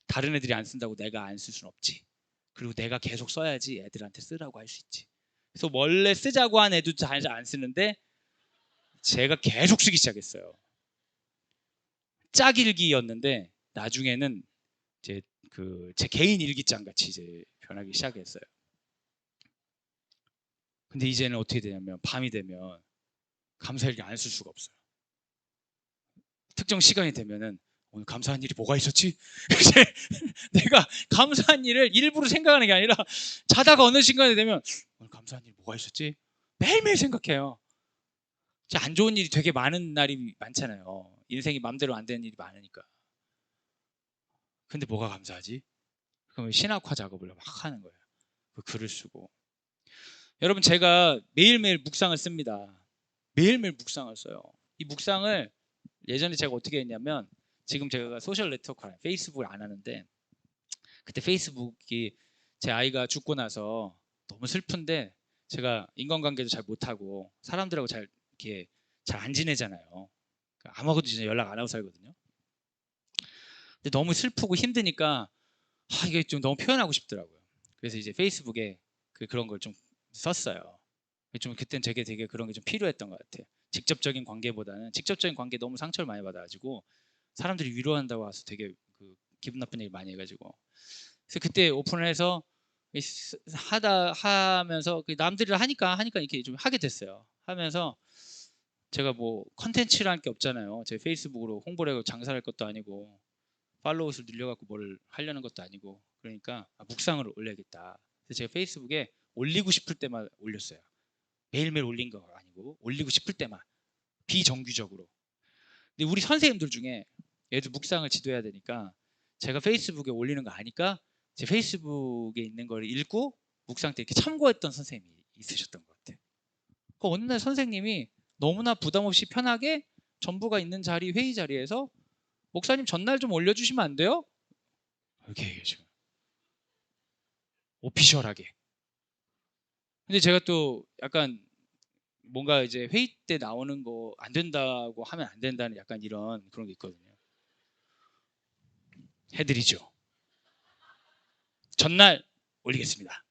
다른 애들이 안 쓴다고 내가 안 쓸 수는 없지. 그리고 내가 계속 써야지 애들한테 쓰라고 할 수 있지. 그래서 원래 쓰자고 한 애도 잘 안 쓰는데 제가 계속 쓰기 시작했어요. 짝일기였는데 나중에는 제 개인 일기장 같이 이제 변하기 시작했어요. 근데 이제는 어떻게 되냐면 밤이 되면 감사일기 안 쓸 수가 없어요. 특정 시간이 되면은 오늘 감사한 일이 뭐가 있었지? 내가 감사한 일을 일부러 생각하는 게 아니라 자다가 어느 순간이 되면 오늘 감사한 일이 뭐가 있었지? 매일매일 생각해요. 진짜 안 좋은 일이 되게 많은 날이 많잖아요. 인생이 마음대로 안 되는 일이 많으니까. 근데 뭐가 감사하지? 그럼 신학화 작업을 막 하는 거예요. 그 글을 쓰고. 여러분, 제가 매일매일 묵상을 씁니다. 매일매일 묵상을 써요. 이 묵상을 예전에 제가 어떻게 했냐면, 지금 제가 소셜 네트워크 페이스북을 안 하는데, 그때 페이스북이 제 아이가 죽고 나서 너무 슬픈데, 제가 인간관계도 잘 못하고 사람들하고 잘 이렇게 잘 안 지내잖아요. 아무것도 진짜 연락 안 하고 살거든요. 근데 너무 슬프고 힘드니까 이게 좀 너무 표현하고 싶더라고요. 그래서 이제 페이스북에 그런 걸 좀 썼어요. 좀 그땐 되게 그런 게 좀 필요했던 것 같아요. 직접적인 관계 너무 상처를 많이 받아가지고 사람들이 위로한다고 와서 되게 기분 나쁜 얘기 많이 해가지고, 그래서 그때 오픈을 해서 하면서 남들이 하니까 이렇게 좀 하게 됐어요. 하면서 제가 뭐 컨텐츠랄 게 없잖아요. 제 페이스북으로 홍보를 하고 장사할 것도 아니고 팔로우 수를 늘려갖고 뭘 하려는 것도 아니고, 그러니까 묵상을 올려야겠다. 그래서 제가 페이스북에 올리고 싶을 때만 올렸어요. 매일매일 올린 거 아니고 올리고 싶을 때만, 비정규적으로. 근데 우리 선생님들 중에 얘도 묵상을 지도해야 되니까 제가 페이스북에 올리는 거 아니까 제 페이스북에 있는 걸 읽고 묵상 때 이렇게 참고했던 선생님이 있으셨던 것 같아요. 그 어느 날 선생님이 너무나 부담 없이 편하게 전부가 있는 회의 자리에서 목사님 전날 좀 올려주시면 안 돼요? 이렇게 얘기하죠. 오피셜하게. 근데 제가 또 약간 뭔가 이제 회의 때 나오는 거 안 된다고 하면 안 된다는 약간 이런 그런 게 있거든요. 해드리죠. 전날 올리겠습니다.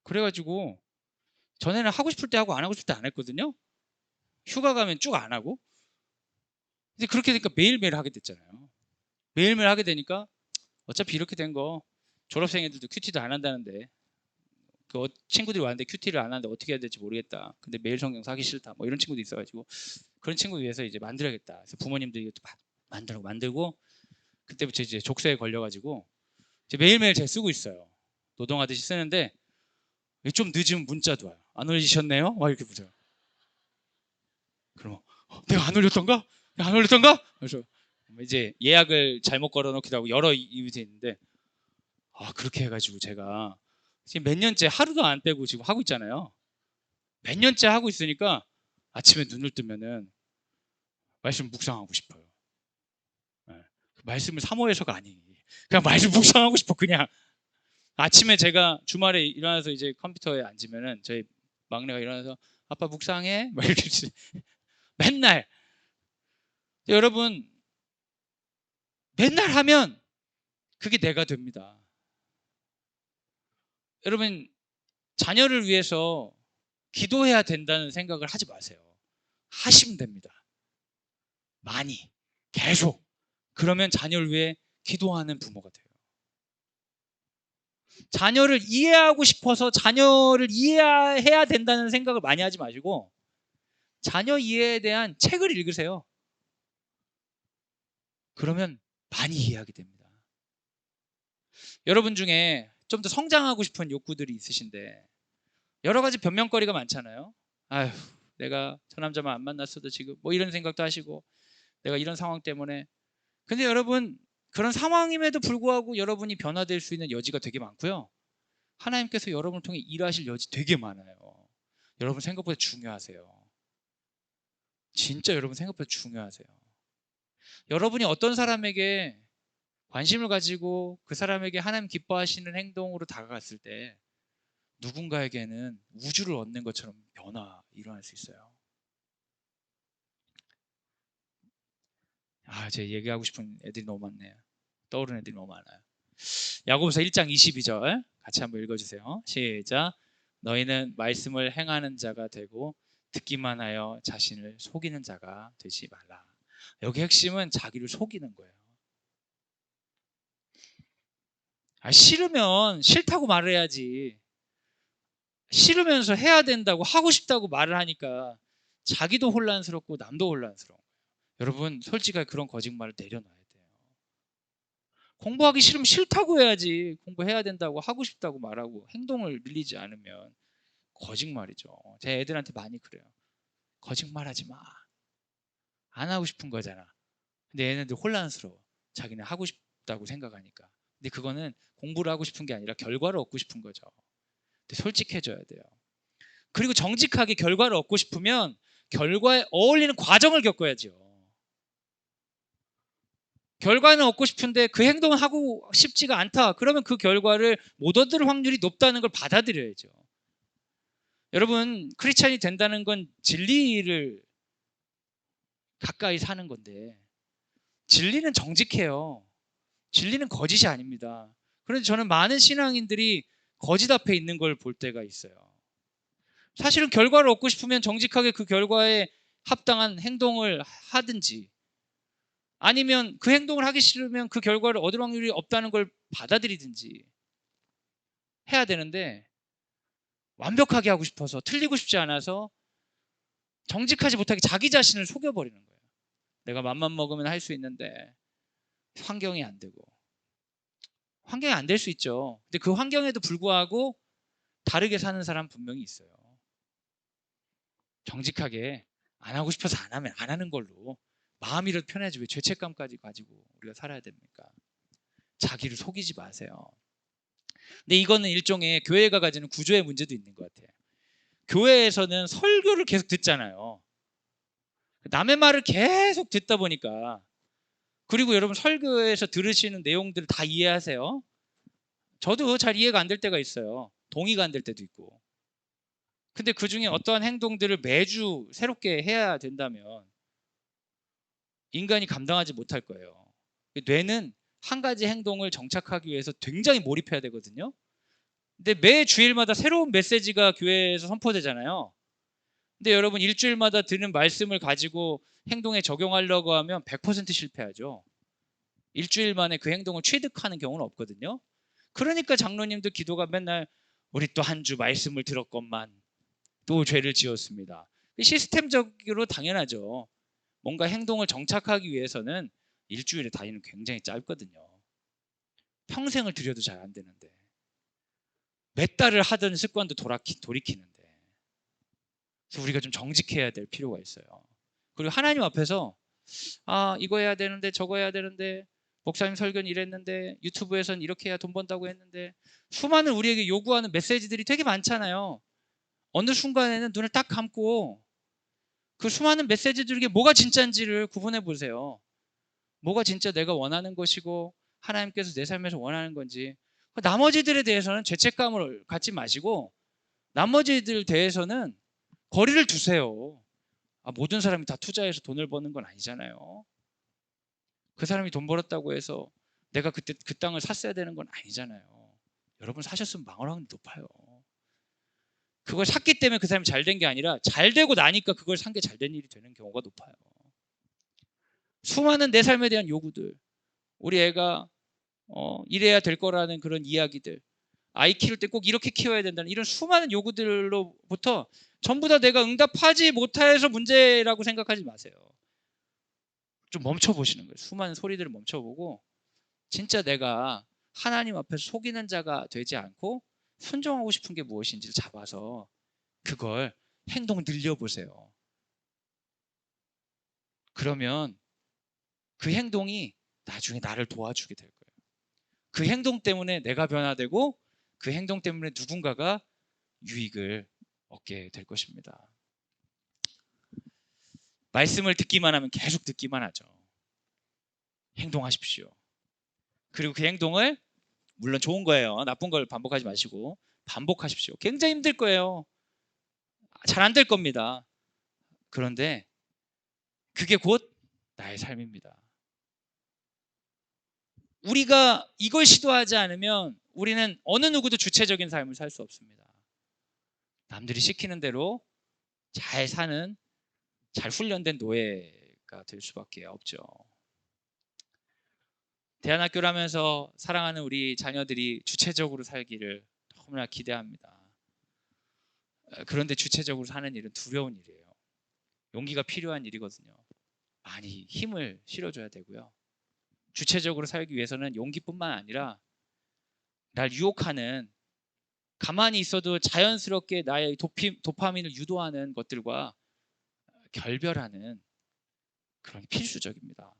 그래가지고 전에는 하고 싶을 때 하고 안 하고 싶을 때 안 했거든요. 휴가 가면 쭉 안 하고. 근데 그렇게 되니까 매일매일 하게 됐잖아요. 매일매일 하게 되니까 어차피 이렇게 된 거 졸업생 애들도 큐티도 안 한다는데, 친구들이 왔는데 큐티를 안 하는데 어떻게 해야 될지 모르겠다. 근데 매일 성경 사기 싫다. 뭐 이런 친구도 있어가지고 그런 친구 위해서 이제 만들어야겠다. 그래서 부모님들이 이것도 만들고 그때부터 이제 족쇄에 걸려가지고 이제 매일매일 제가 쓰고 있어요. 노동하듯이 쓰는데 좀 늦으면 문자도 와요. 안 올리셨네요? 막 이렇게 보죠. 그럼 내가 안 올렸던가? 내가 안 올렸던가? 그래서 이제 예약을 잘못 걸어놓기도 하고 여러 이유가 있는데, 그렇게 해가지고 제가 지금 몇 년째 하루도 안 빼고 지금 하고 있잖아요. 몇 년째 하고 있으니까 아침에 눈을 뜨면은 말씀 묵상하고 싶어요. 네. 말씀을 사모해서가 아니, 그냥 말씀 묵상하고 싶어. 그냥 아침에 제가 주말에 일어나서 이제 컴퓨터에 앉으면은 저희 막내가 일어나서 아빠 묵상해? 막 이렇게 맨날. 여러분, 맨날 하면 그게 내가 됩니다. 여러분, 자녀를 위해서 기도해야 된다는 생각을 하지 마세요. 하시면 됩니다. 많이, 계속. 그러면 자녀를 위해 기도하는 부모가 돼요. 자녀를 이해하고 싶어서 자녀를 이해해야 된다는 생각을 많이 하지 마시고 자녀 이해에 대한 책을 읽으세요. 그러면 많이 이해하게 됩니다. 여러분 중에 좀 더 성장하고 싶은 욕구들이 있으신데 여러 가지 변명거리가 많잖아요. 아휴, 내가 저 남자만 안 만났어도 지금 뭐 이런 생각도 하시고, 내가 이런 상황 때문에. 근데 여러분, 그런 상황임에도 불구하고 여러분이 변화될 수 있는 여지가 되게 많고요. 하나님께서 여러분을 통해 일하실 여지 되게 많아요. 여러분 생각보다 중요하세요. 진짜 여러분 생각보다 중요하세요. 여러분이 어떤 사람에게 관심을 가지고 그 사람에게 하나님 기뻐하시는 행동으로 다가갔을 때 누군가에게는 우주를 얻는 것처럼 일어날 수 있어요. 제가 얘기하고 싶은 애들이 너무 많네요. 떠오르는 애들이 너무 많아요. 야고보서 1장 22절 같이 한번 읽어주세요. 시작. 너희는 말씀을 행하는 자가 되고 듣기만 하여 자신을 속이는 자가 되지 말라. 여기 핵심은 자기를 속이는 거예요. 싫으면 싫다고 말을 해야지. 싫으면서 해야 된다고 하고 싶다고 말을 하니까 자기도 혼란스럽고 남도 혼란스러워. 여러분, 솔직하게 그런 거짓말을 내려놔야 돼요. 공부하기 싫으면 싫다고 해야지. 공부해야 된다고 하고 싶다고 말하고 행동을 밀리지 않으면 거짓말이죠. 제 애들한테 많이 그래요. 거짓말하지 마. 안 하고 싶은 거잖아. 근데 얘네들 혼란스러워. 자기는 하고 싶다고 생각하니까. 근데 그거는 공부를 하고 싶은 게 아니라 결과를 얻고 싶은 거죠. 근데 솔직해져야 돼요. 그리고 정직하게 결과를 얻고 싶으면 결과에 어울리는 과정을 겪어야죠. 결과는 얻고 싶은데 그 행동을 하고 싶지가 않다. 그러면 그 결과를 못 얻을 확률이 높다는 걸 받아들여야죠. 여러분, 크리스찬이 된다는 건 진리를 가까이 사는 건데 진리는 정직해요. 진리는 거짓이 아닙니다. 그런데 저는 많은 신앙인들이 거짓 앞에 있는 걸 볼 때가 있어요. 사실은 결과를 얻고 싶으면 정직하게 그 결과에 합당한 행동을 하든지 아니면 그 행동을 하기 싫으면 그 결과를 얻을 확률이 없다는 걸 받아들이든지 해야 되는데 완벽하게 하고 싶어서 틀리고 싶지 않아서 정직하지 못하게 자기 자신을 속여버리는 거예요. 내가 맘만 먹으면 할 수 있는데 환경이 안 되고 환경이 안 될 수 있죠. 근데 그 환경에도 불구하고 다르게 사는 사람 분명히 있어요. 정직하게 안 하고 싶어서 안 하면 안 하는 걸로 마음이라도 편해야지 왜 죄책감까지 가지고 우리가 살아야 됩니까? 자기를 속이지 마세요. 근데 이거는 일종의 교회가 가지는 구조의 문제도 있는 것 같아요. 교회에서는 설교를 계속 듣잖아요. 남의 말을 계속 듣다 보니까 그리고 여러분 설교에서 들으시는 내용들을 다 이해하세요? 저도 잘 이해가 안 될 때가 있어요. 동의가 안 될 때도 있고. 근데 그 중에 어떠한 행동들을 매주 새롭게 해야 된다면 인간이 감당하지 못할 거예요. 뇌는 한 가지 행동을 정착하기 위해서 굉장히 몰입해야 되거든요. 근데 매 주일마다 새로운 메시지가 교회에서 선포되잖아요. 근데 여러분 일주일마다 듣는 말씀을 가지고 행동에 적용하려고 하면 100% 실패하죠. 일주일 만에 그 행동을 취득하는 경우는 없거든요. 그러니까 장로님도 기도가 맨날 우리 또 한 주 말씀을 들었건만 또 죄를 지었습니다. 시스템적으로 당연하죠. 뭔가 행동을 정착하기 위해서는 일주일의 단위는 굉장히 짧거든요. 평생을 들여도 잘 안 되는데 몇 달을 하던 습관도 돌이키는데 그래서 우리가 좀 정직해야 될 필요가 있어요. 그리고 하나님 앞에서 이거 해야 되는데 저거 해야 되는데 목사님 설교는 이랬는데 유튜브에서는 이렇게 해야 돈 번다고 했는데 수많은 우리에게 요구하는 메시지들이 되게 많잖아요. 어느 순간에는 눈을 딱 감고 그 수많은 메시지들 중에 뭐가 진짜인지를 구분해 보세요. 뭐가 진짜 내가 원하는 것이고 하나님께서 내 삶에서 원하는 건지. 나머지들에 대해서는 죄책감을 갖지 마시고 나머지들 대해서는 거리를 두세요. 모든 사람이 다 투자해서 돈을 버는 건 아니잖아요. 그 사람이 돈 벌었다고 해서 내가 그때 그 땅을 샀어야 되는 건 아니잖아요. 여러분 사셨으면 망할 확률이 높아요. 그걸 샀기 때문에 그 사람이 잘 된 게 아니라 잘 되고 나니까 그걸 산 게 잘 된 일이 되는 경우가 높아요. 수많은 내 삶에 대한 요구들, 우리 애가 이래야 될 거라는 그런 이야기들, 아이 키울 때 꼭 이렇게 키워야 된다는 이런 수많은 요구들로부터 전부 다 내가 응답하지 못해서 문제라고 생각하지 마세요. 좀 멈춰보시는 거예요. 수많은 소리들을 멈춰보고 진짜 내가 하나님 앞에서 속이는 자가 되지 않고 순종하고 싶은 게 무엇인지를 잡아서 그걸 행동 늘려보세요. 그러면 그 행동이 나중에 나를 도와주게 될 거예요. 그 행동 때문에 내가 변화되고 그 행동 때문에 누군가가 유익을 얻게 될 것입니다. 말씀을 듣기만 하면 계속 듣기만 하죠. 행동하십시오. 그리고 그 행동을 물론 좋은 거예요. 나쁜 걸 반복하지 마시고 반복하십시오. 굉장히 힘들 거예요. 잘 안 될 겁니다. 그런데 그게 곧 나의 삶입니다. 우리가 이걸 시도하지 않으면 우리는 어느 누구도 주체적인 삶을 살 수 없습니다. 남들이 시키는 대로 잘 사는 잘 훈련된 노예가 될 수밖에 없죠. 대안학교를 하면서 사랑하는 우리 자녀들이 주체적으로 살기를 너무나 기대합니다. 그런데 주체적으로 사는 일은 두려운 일이에요. 용기가 필요한 일이거든요. 많이 힘을 실어줘야 되고요. 주체적으로 살기 위해서는 용기뿐만 아니라 날 유혹하는 가만히 있어도 자연스럽게 나의 도파민을 유도하는 것들과 결별하는 그런 필수적입니다.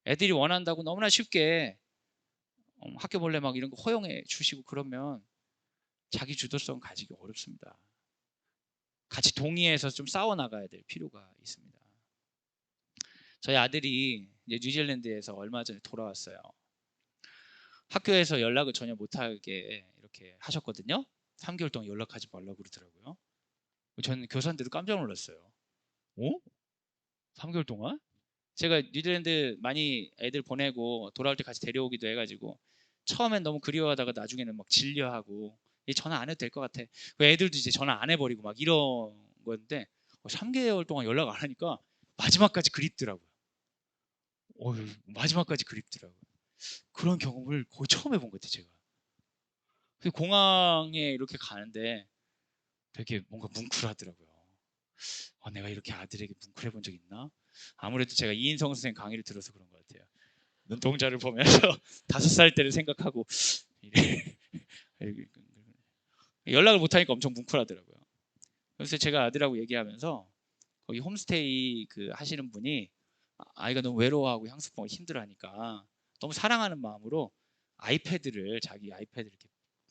애들이 원한다고 너무나 쉽게 학교 몰래 막 이런 거 허용해 주시고 그러면 자기 주도성 가지기 어렵습니다. 같이 동의해서 좀 싸워 나가야 될 필요가 있습니다. 저희 아들이 이제 뉴질랜드에서 얼마 전에 돌아왔어요. 학교에서 연락을 전혀 못하게 이렇게 하셨거든요. 3개월 동안 연락하지 말라고 그러더라고요. 저는 교사인데도 깜짝 놀랐어요. 3개월 동안? 제가 뉴질랜드 많이 애들 보내고 돌아올 때 같이 데려오기도 해가지고 처음엔 너무 그리워하다가 나중에는 막 질려하고 전화 안 해도 될 것 같아. 애들도 이제 전화 안 해버리고 막 이런 건데 3개월 동안 연락 안 하니까 마지막까지 그립더라고요. 마지막까지 그립더라고요. 그런 경험을 거의 처음 해본 것 같아요, 제가. 공항에 이렇게 가는데 되게 뭔가 뭉클하더라고요. 내가 이렇게 아들에게 뭉클해 본 적 있나? 아무래도 제가 이인성 선생님 강의를 들어서 그런 것 같아요. 눈동자를 보면서 5살 때를 생각하고 연락을 못하니까 엄청 뭉클하더라고요. 그래서 제가 아들하고 얘기하면서 거기 홈스테이 그 하시는 분이 아이가 너무 외로워하고 향수병을 힘들어하니까 너무 사랑하는 마음으로 자기 아이패드를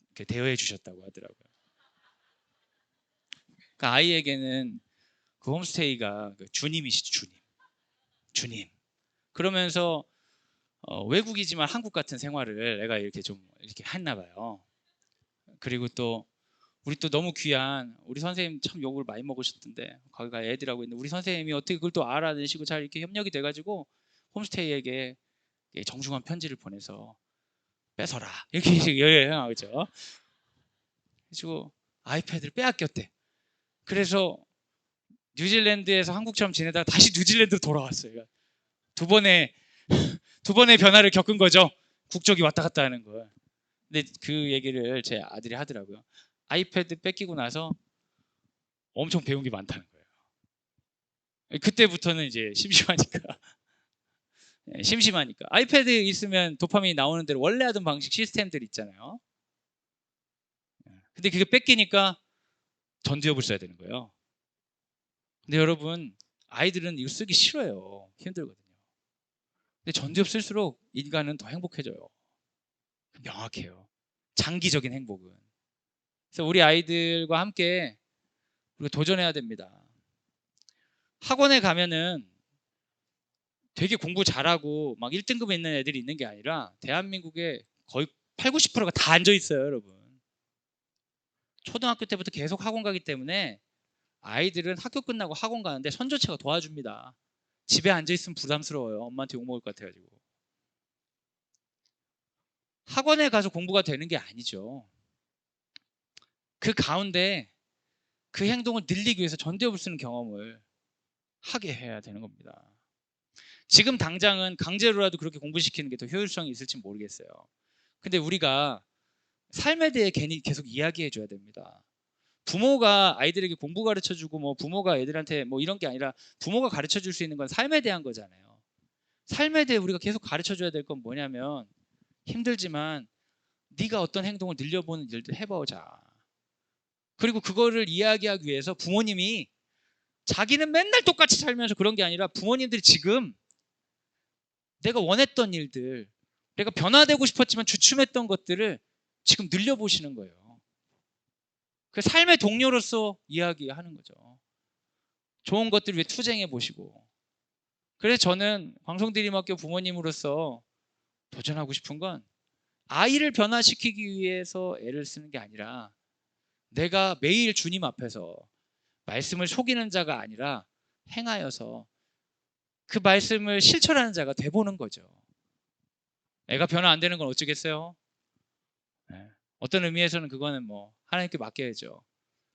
이렇게 대여해 주셨다고 하더라고요. 그러니까 아이에게는 그 홈스테이가 주님이시죠, 주님. 그러면서 외국이지만 한국 같은 생활을 애가 이렇게 했나 봐요. 그리고 또 우리 또 너무 귀한 우리 선생님 참 욕을 많이 먹으셨던데 거기가 애들하고 있는데 우리 선생님이 어떻게 그걸 또 알아내시고 잘 이렇게 협력이 돼가지고 홈스테이에게 정중한 편지를 보내서 뺏어라 이렇게 여행하죠. 그래가지고 아이패드를 빼앗겼대. 그래서 뉴질랜드에서 한국처럼 지내다가 다시 뉴질랜드로 돌아왔어요. 두 번의 변화를 겪은 거죠. 국적이 왔다 갔다 하는 걸. 근데 그 얘기를 제 아들이 하더라고요. 아이패드 뺏기고 나서 엄청 배운 게 많다는 거예요. 그때부터는 이제 심심하니까 아이패드 있으면 도파민이 나오는 대로 원래 하던 방식 시스템들 있잖아요. 근데 그게 뺏기니까 전두엽을 써야 되는 거예요. 근데 여러분 아이들은 이거 쓰기 싫어요. 힘들거든요. 근데 전두엽 쓸수록 인간은 더 행복해져요. 명확해요. 장기적인 행복은. 그래서 우리 아이들과 함께 우리가 도전해야 됩니다. 학원에 가면은 되게 공부 잘하고 막 1등급에 있는 애들이 있는 게 아니라 대한민국에 거의 8, 90%가 다 앉아 있어요, 여러분. 초등학교 때부터 계속 학원 가기 때문에 아이들은 학교 끝나고 학원 가는데 선조체가 도와줍니다. 집에 앉아 있으면 부담스러워요. 엄마한테 욕먹을 것 같아가지고. 학원에 가서 공부가 되는 게 아니죠. 그 가운데 그 행동을 늘리기 위해서 전두엽을 쓰는 경험을 하게 해야 되는 겁니다. 지금 당장은 강제로라도 그렇게 공부시키는 게 더 효율성이 있을지 모르겠어요. 근데 우리가 삶에 대해 괜히 계속 이야기해 줘야 됩니다. 부모가 아이들에게 공부 가르쳐 주고 뭐 부모가 애들한테 뭐 이런 게 아니라 부모가 가르쳐 줄 수 있는 건 삶에 대한 거잖아요. 삶에 대해 우리가 계속 가르쳐 줘야 될 건 뭐냐면 힘들지만 네가 어떤 행동을 늘려보는 일들 해보자. 그리고 그거를 이야기하기 위해서 부모님이 자기는 맨날 똑같이 살면서 그런 게 아니라 부모님들이 지금 내가 원했던 일들, 내가 변화되고 싶었지만 주춤했던 것들을 지금 늘려보시는 거예요. 그 삶의 동료로서 이야기하는 거죠. 좋은 것들을 위해 투쟁해 보시고. 그래서 저는 광성드림학교 부모님으로서 도전하고 싶은 건 아이를 변화시키기 위해서 애를 쓰는 게 아니라 내가 매일 주님 앞에서 말씀을 속이는 자가 아니라 행하여서 그 말씀을 실천하는 자가 돼보는 거죠. 애가 변화 안 되는 건 어쩌겠어요? 네. 어떤 의미에서는 그거는 뭐 하나님께 맡겨야죠.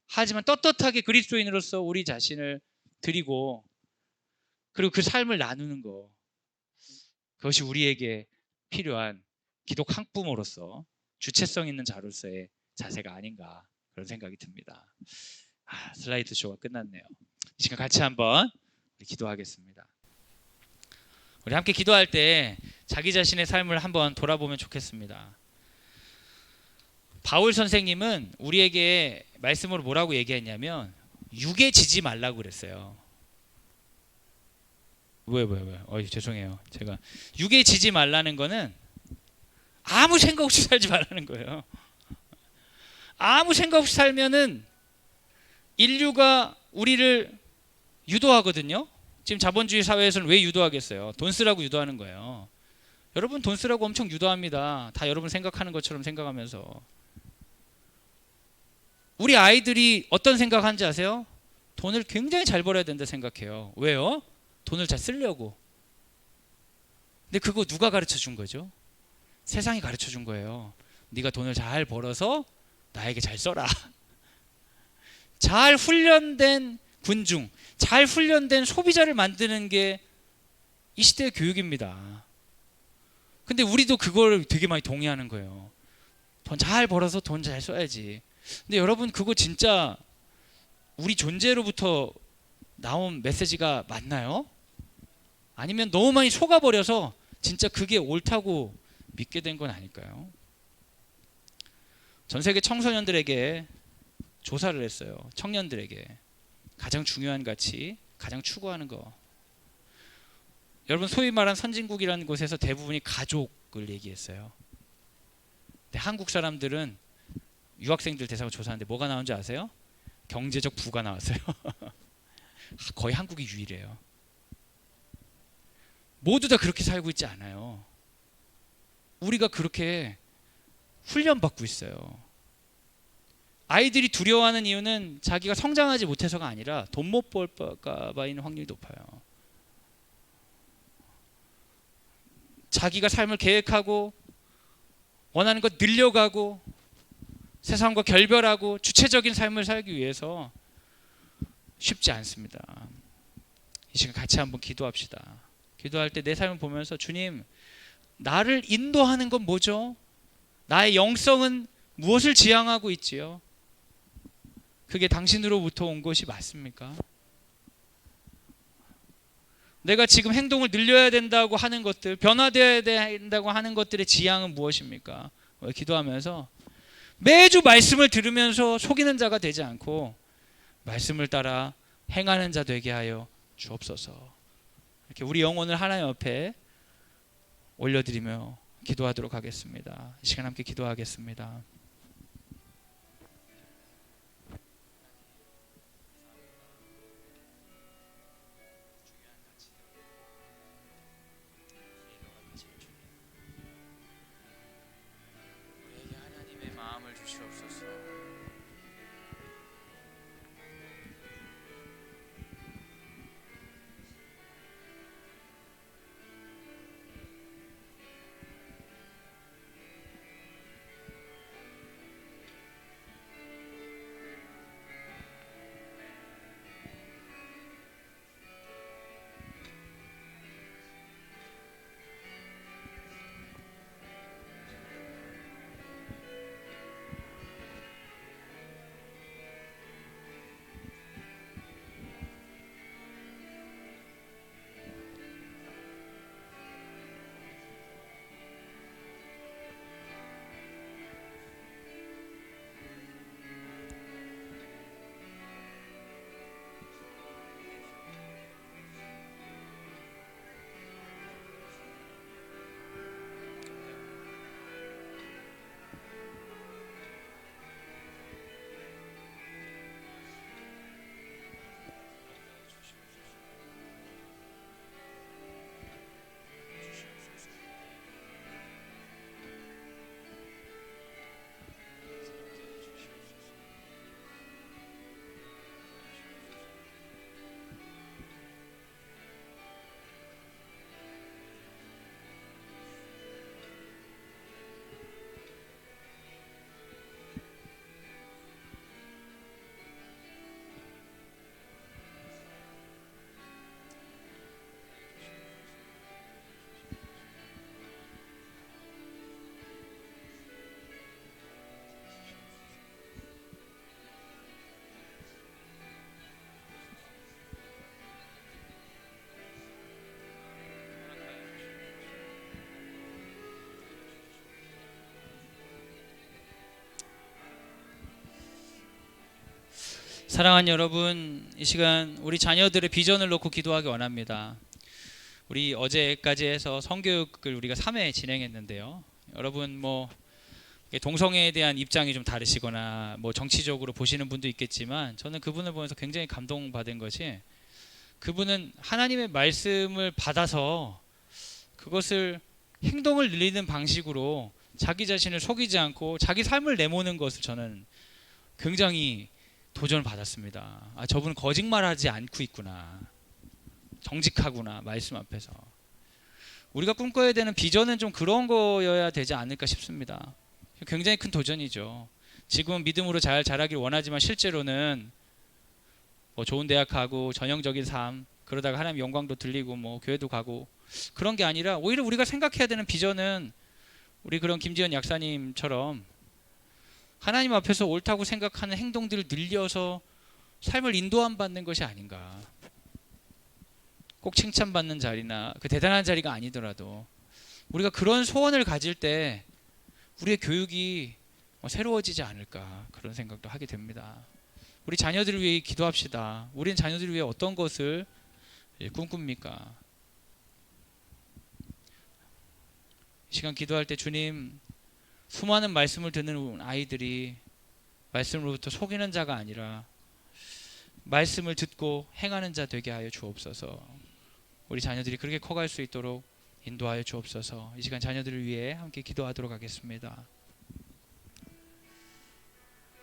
하지만 떳떳하게 그리스도인으로서 우리 자신을 드리고 그리고 그 삶을 나누는 거, 그것이 우리에게 필요한 기독 학부모로서 주체성 있는 자로서의 자세가 아닌가 그런 생각이 듭니다. 슬라이드 쇼가 끝났네요. 이 시간 같이 한번 기도하겠습니다. 우리 함께 기도할 때 자기 자신의 삶을 한번 돌아보면 좋겠습니다. 바울 선생님은 우리에게 말씀으로 뭐라고 얘기했냐면 육에 지지 말라고 그랬어요. 왜? 죄송해요. 제가 육에 지지 말라는 거는 아무 생각 없이 살지 말라는 거예요. 아무 생각 없이 살면은 인류가 우리를 유도하거든요. 지금 자본주의 사회에서는 왜 유도하겠어요? 돈 쓰라고 유도하는 거예요. 여러분 돈 쓰라고 엄청 유도합니다. 다 여러분 생각하는 것처럼 생각하면서. 우리 아이들이 어떤 생각하는지 아세요? 돈을 굉장히 잘 벌어야 된다 생각해요. 왜요? 돈을 잘 쓰려고. 근데 그거 누가 가르쳐 준 거죠? 세상이 가르쳐 준 거예요. 네가 돈을 잘 벌어서 나에게 잘 써라. 잘 훈련된 군중, 잘 훈련된 소비자를 만드는 게 이 시대의 교육입니다. 근데 우리도 그걸 되게 많이 동의하는 거예요. 돈 잘 벌어서 돈 잘 써야지. 근데 여러분 그거 진짜 우리 존재로부터 나온 메시지가 맞나요? 아니면 너무 많이 속아버려서 진짜 그게 옳다고 믿게 된 건 아닐까요? 전 세계 청소년들에게 조사를 했어요. 청년들에게 가장 중요한 가치, 가장 추구하는 거. 여러분 소위 말한 선진국이라는 곳에서 대부분이 가족을 얘기했어요. 근데 한국 사람들은 유학생들 대상으로 조사하는데 뭐가 나온지 아세요? 경제적 부가 나왔어요. 거의 한국이 유일해요. 모두 다 그렇게 살고 있지 않아요. 우리가 그렇게 훈련받고 있어요. 아이들이 두려워하는 이유는 자기가 성장하지 못해서가 아니라 돈 못 벌까 봐인 확률이 높아요. 자기가 삶을 계획하고 원하는 것 늘려가고 세상과 결별하고 주체적인 삶을 살기 위해서 쉽지 않습니다. 이 시간 같이 한번 기도합시다. 기도할 때 내 삶을 보면서 주님, 나를 인도하는 건 뭐죠? 나의 영성은 무엇을 지향하고 있지요? 그게 당신으로부터 온 것이 맞습니까? 내가 지금 행동을 늘려야 된다고 하는 것들, 변화되어야 된다고 하는 것들의 지향은 무엇입니까? 기도하면서 매주 말씀을 들으면서 속이는 자가 되지 않고 말씀을 따라 행하는 자 되게 하여 주옵소서. 이렇게 우리 영혼을 하나님 앞에 올려드리며 기도하도록 하겠습니다. 이 시간 함께 기도하겠습니다. 우리에게 하나님의 마음을 주시옵소서. 사랑하는 여러분, 이 시간 우리 자녀들의 비전을 놓고 기도하기 원합니다. 우리 어제까지 해서 성교육을 우리가 3회 진행했는데요. 여러분 뭐 동성애에 대한 입장이 좀 다르시거나 뭐 정치적으로 보시는 분도 있겠지만 저는 그분을 보면서 굉장히 감동받은 것이 그분은 하나님의 말씀을 받아서 그것을 행동을 늘리는 방식으로 자기 자신을 속이지 않고 자기 삶을 내모는 것을 저는 굉장히 도전을 받았습니다. 아, 저분은 거짓말하지 않고 있구나. 정직하구나. 말씀 앞에서. 우리가 꿈꿔야 되는 비전은 좀 그런 거여야 되지 않을까 싶습니다. 굉장히 큰 도전이죠. 지금은 믿음으로 잘 자라길 원하지만 실제로는 뭐 좋은 대학 가고 전형적인 삶 그러다가 하나님 영광도 들리고 뭐 교회도 가고 그런 게 아니라 오히려 우리가 생각해야 되는 비전은 우리 그런 김지현 약사님처럼 하나님 앞에서 옳다고 생각하는 행동들을 늘려서 삶을 인도함 받는 것이 아닌가. 꼭 칭찬받는 자리나 그 대단한 자리가 아니더라도 우리가 그런 소원을 가질 때 우리의 교육이 새로워지지 않을까 그런 생각도 하게 됩니다. 우리 자녀들을 위해 기도합시다. 우리는 자녀들을 위해 어떤 것을 꿈꿉니까? 이 시간 기도할 때 주님 수많은 말씀을 듣는 아이들이 말씀으로부터 속이는 자가 아니라 말씀을 듣고 행하는 자 되게 하여 주옵소서. 우리 자녀들이 그렇게 커갈 수 있도록 인도하여 주옵소서. 이 시간 자녀들을 위해 함께 기도하도록 하겠습니다.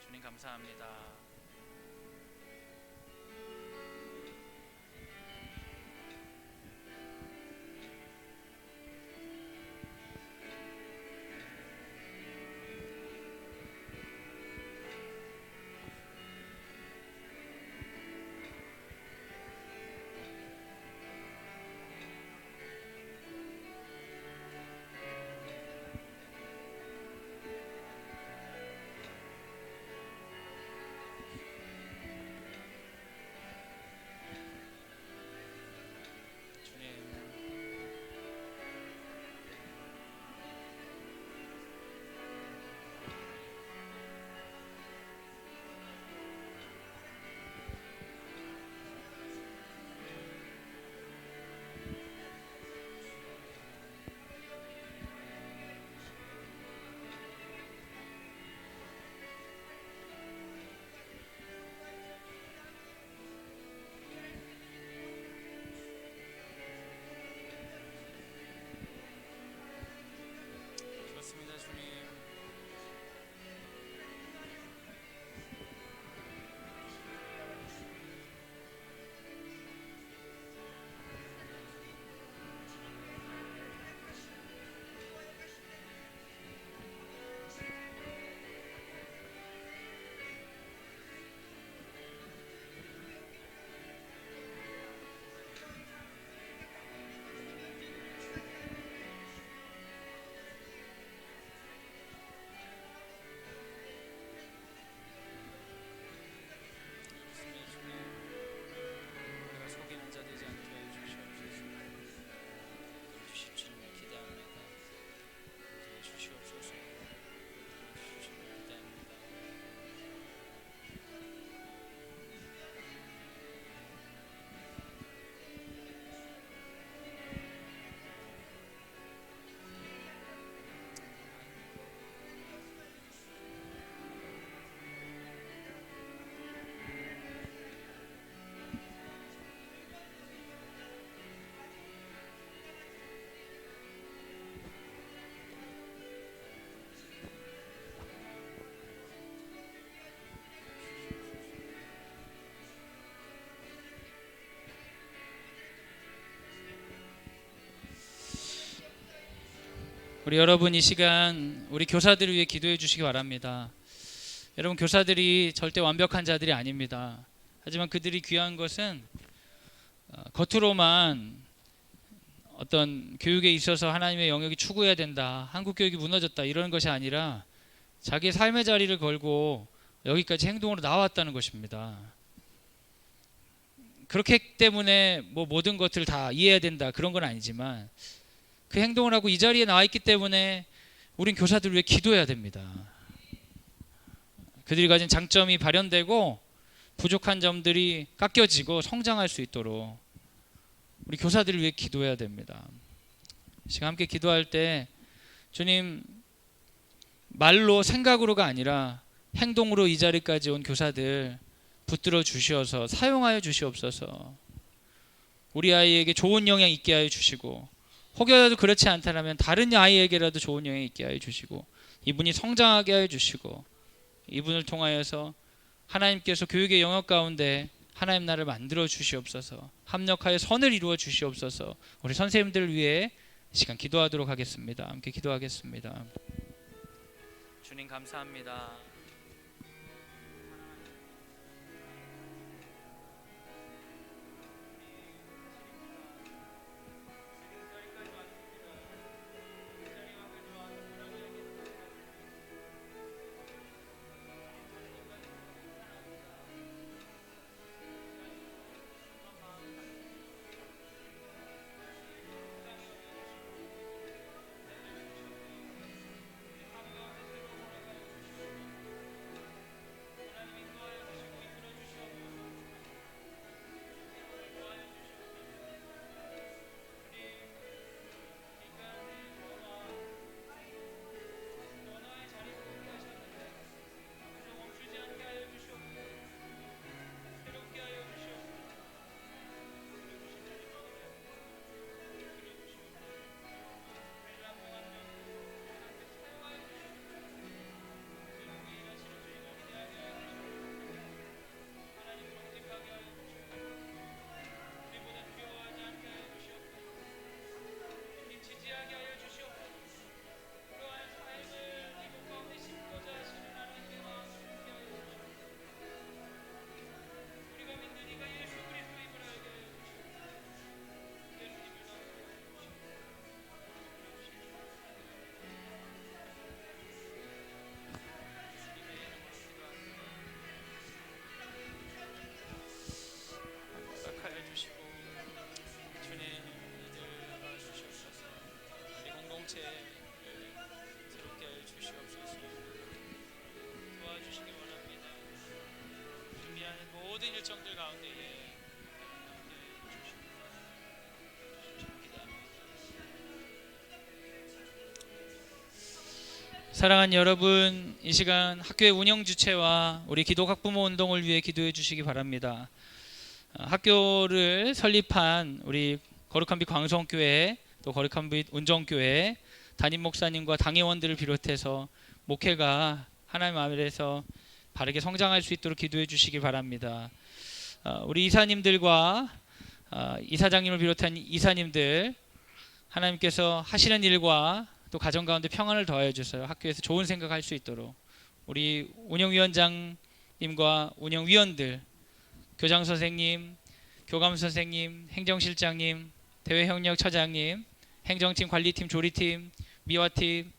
주님 감사합니다. 좋습니다, 주님. 우리가 속이는 자 되지 않게 하여 주시옵소서. 주십시오. 기대합니다. 주시옵소서. 기대합니다. 우리 여러분 이 시간 우리 교사들을 위해 기도해 주시기 바랍니다. 여러분 교사들이 절대 완벽한 자들이 아닙니다. 하지만 그들이 귀한 것은 겉으로만 어떤 교육에 있어서 하나님의 영역이 추구해야 된다. 한국 교육이 무너졌다. 이런 것이 아니라 자기의 삶의 자리를 걸고 여기까지 행동으로 나왔다는 것입니다. 그렇기 때문에 뭐 모든 것들을 다 이해해야 된다. 그런 건 아니지만 그 행동을 하고 이 자리에 나와 있기 때문에 우린 교사들을 위해 기도해야 됩니다. 그들이 가진 장점이 발현되고 부족한 점들이 깎여지고 성장할 수 있도록 우리 교사들을 위해 기도해야 됩니다. 지금 함께 기도할 때 주님, 말로 생각으로가 아니라 행동으로 이 자리까지 온 교사들 붙들어 주시어서 사용하여 주시옵소서. 우리 아이에게 좋은 영향 있게 하여 주시고, 혹여라도 그렇지 않다면 다른 아이에게라도 좋은 영향 있게 하여 주시고, 이분이 성장하게 하여 주시고, 이분을 통하여서 하나님께서 교육의 영역 가운데 하나님 나라를 만들어 주시옵소서. 합력하여 선을 이루어 주시옵소서. 우리 선생님들을 위해 이 시간 기도하도록 하겠습니다. 함께 기도하겠습니다. 주님 감사합니다. 모든 일정들 가운데에 사랑하는 여러분, 이 시간 학교의 운영 주체와 우리 기독 학부모 운동을 위해 기도해 주시기 바랍니다. 학교를 설립한 우리 거룩한빛 광성교회, 또 거룩한빛 운정교회 담임 목사님과 당회원들을 비롯해서 목회가 하나님 아래에서 바르게 성장할 수 있도록 기도해 주시기 바랍니다. 우리 이사님들과 이사장님을 비롯한 이사님들, 하나님께서 하시는 일과 또 가정 가운데 평안을 더하여 주세요. 학교에서 좋은 생각할 수 있도록 우리 운영위원장님과 운영위원들, 교장 선생님, 교감 선생님, 행정실장님, 대외협력 처장님, 행정팀, 관리팀, 조리팀, 미화팀,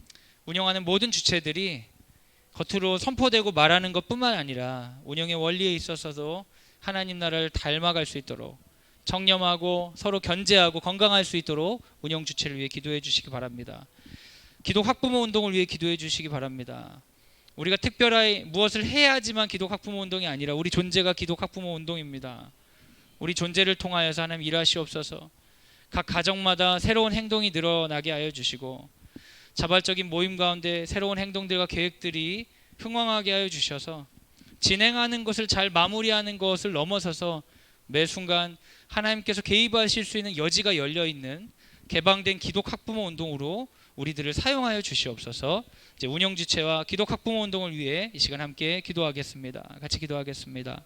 운영하는 모든 주체들이 겉으로 선포되고 말하는 것뿐만 아니라 운영의 원리에 있어서도 하나님 나라를 닮아갈 수 있도록 청렴하고 서로 견제하고 건강할 수 있도록 운영 주체를 위해 기도해 주시기 바랍니다. 기독 학부모 운동을 위해 기도해 주시기 바랍니다. 우리가 특별하게 무엇을 해야지만 기독 학부모 운동이 아니라 우리 존재가 기독 학부모 운동입니다. 우리 존재를 통하여서 하나님 일하시옵소서. 각 가정마다 새로운 행동이 늘어나게 하여 주시고, 자발적인 모임 가운데 새로운 행동들과 계획들이 흥황하게 하여 주셔서 진행하는 것을 잘 마무리하는 것을 넘어서서 매 순간 하나님께서 개입하실 수 있는 여지가 열려있는 개방된 기독 학부모 운동으로 우리들을 사용하여 주시옵소서. 이제 운영 주체와 기독 학부모 운동을 위해 이 시간 함께 기도하겠습니다. 같이 기도하겠습니다.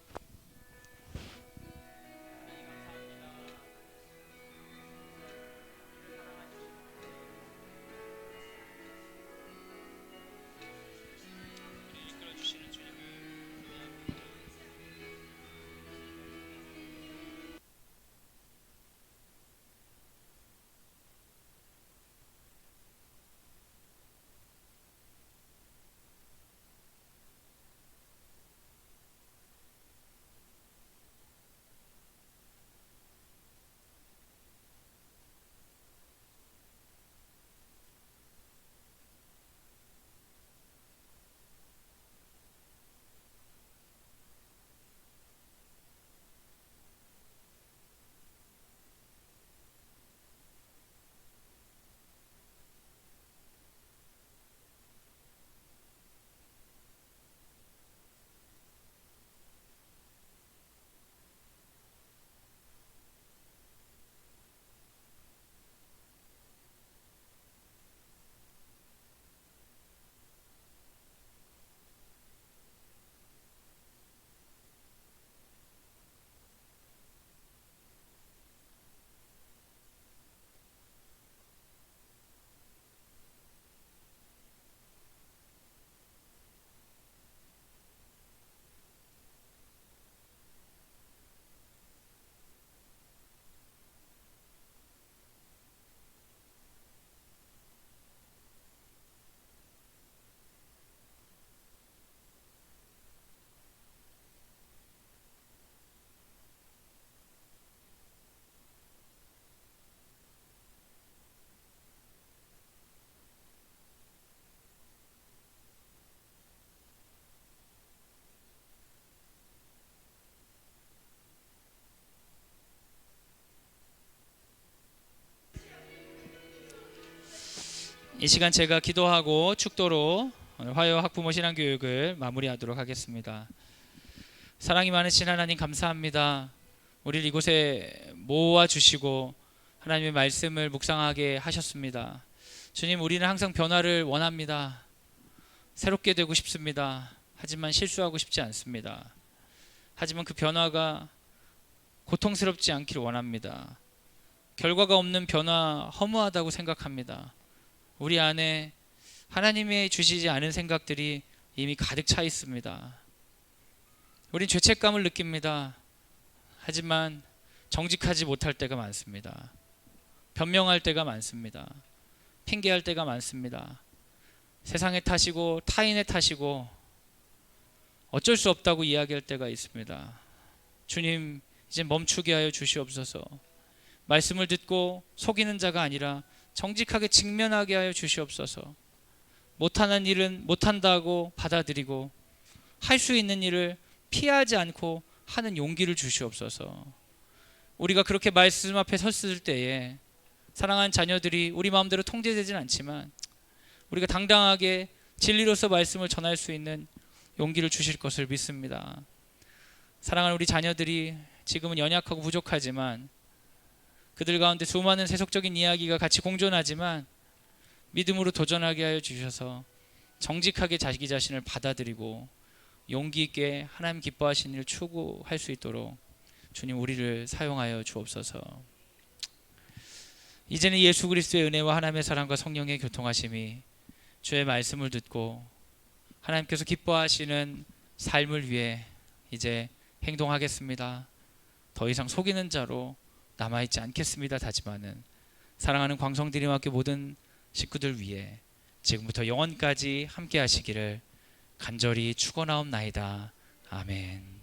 이 시간 제가 기도하고 축도로 오늘 화요 학부모 신앙교육을 마무리하도록 하겠습니다. 사랑이 많으신 하나님 감사합니다. 우리를 이곳에 모아주시고 하나님의 말씀을 묵상하게 하셨습니다. 주님, 우리는 항상 변화를 원합니다. 새롭게 되고 싶습니다. 하지만 실수하고 싶지 않습니다. 하지만 그 변화가 고통스럽지 않기를 원합니다. 결과가 없는 변화 허무하다고 생각합니다. 우리 안에 하나님의 주시지 않은 생각들이 이미 가득 차 있습니다. 우린 죄책감을 느낍니다. 하지만 정직하지 못할 때가 많습니다. 변명할 때가 많습니다. 핑계할 때가 많습니다. 세상의 탓이고 타인의 탓이고 어쩔 수 없다고 이야기할 때가 있습니다. 주님, 이제 멈추게 하여 주시옵소서. 말씀을 듣고 속이는 자가 아니라 정직하게 직면하게 하여 주시옵소서. 못하는 일은 못한다고 받아들이고 할 수 있는 일을 피하지 않고 하는 용기를 주시옵소서. 우리가 그렇게 말씀 앞에 섰을 때에 사랑하는 자녀들이 우리 마음대로 통제되지는 않지만 우리가 당당하게 진리로서 말씀을 전할 수 있는 용기를 주실 것을 믿습니다. 사랑하는 우리 자녀들이 지금은 연약하고 부족하지만 그들 가운데 수많은 세속적인 이야기가 같이 공존하지만 믿음으로 도전하게 하여 주셔서 정직하게 자기 자신을 받아들이고 용기 있게 하나님 기뻐하시는 일을 추구할 수 있도록 주님 우리를 사용하여 주옵소서. 이제는 예수 그리스도의 은혜와 하나님의 사랑과 성령의 교통하심이 주의 말씀을 듣고 하나님께서 기뻐하시는 삶을 위해 이제 행동하겠습니다. 더 이상 속이는 자로 남아있지 않겠습니다. 다짐하는 사랑하는 광성드림학교 모든 식구들 위해 지금부터 영원까지 함께 하시기를 간절히 축원하옵나이다. 아멘.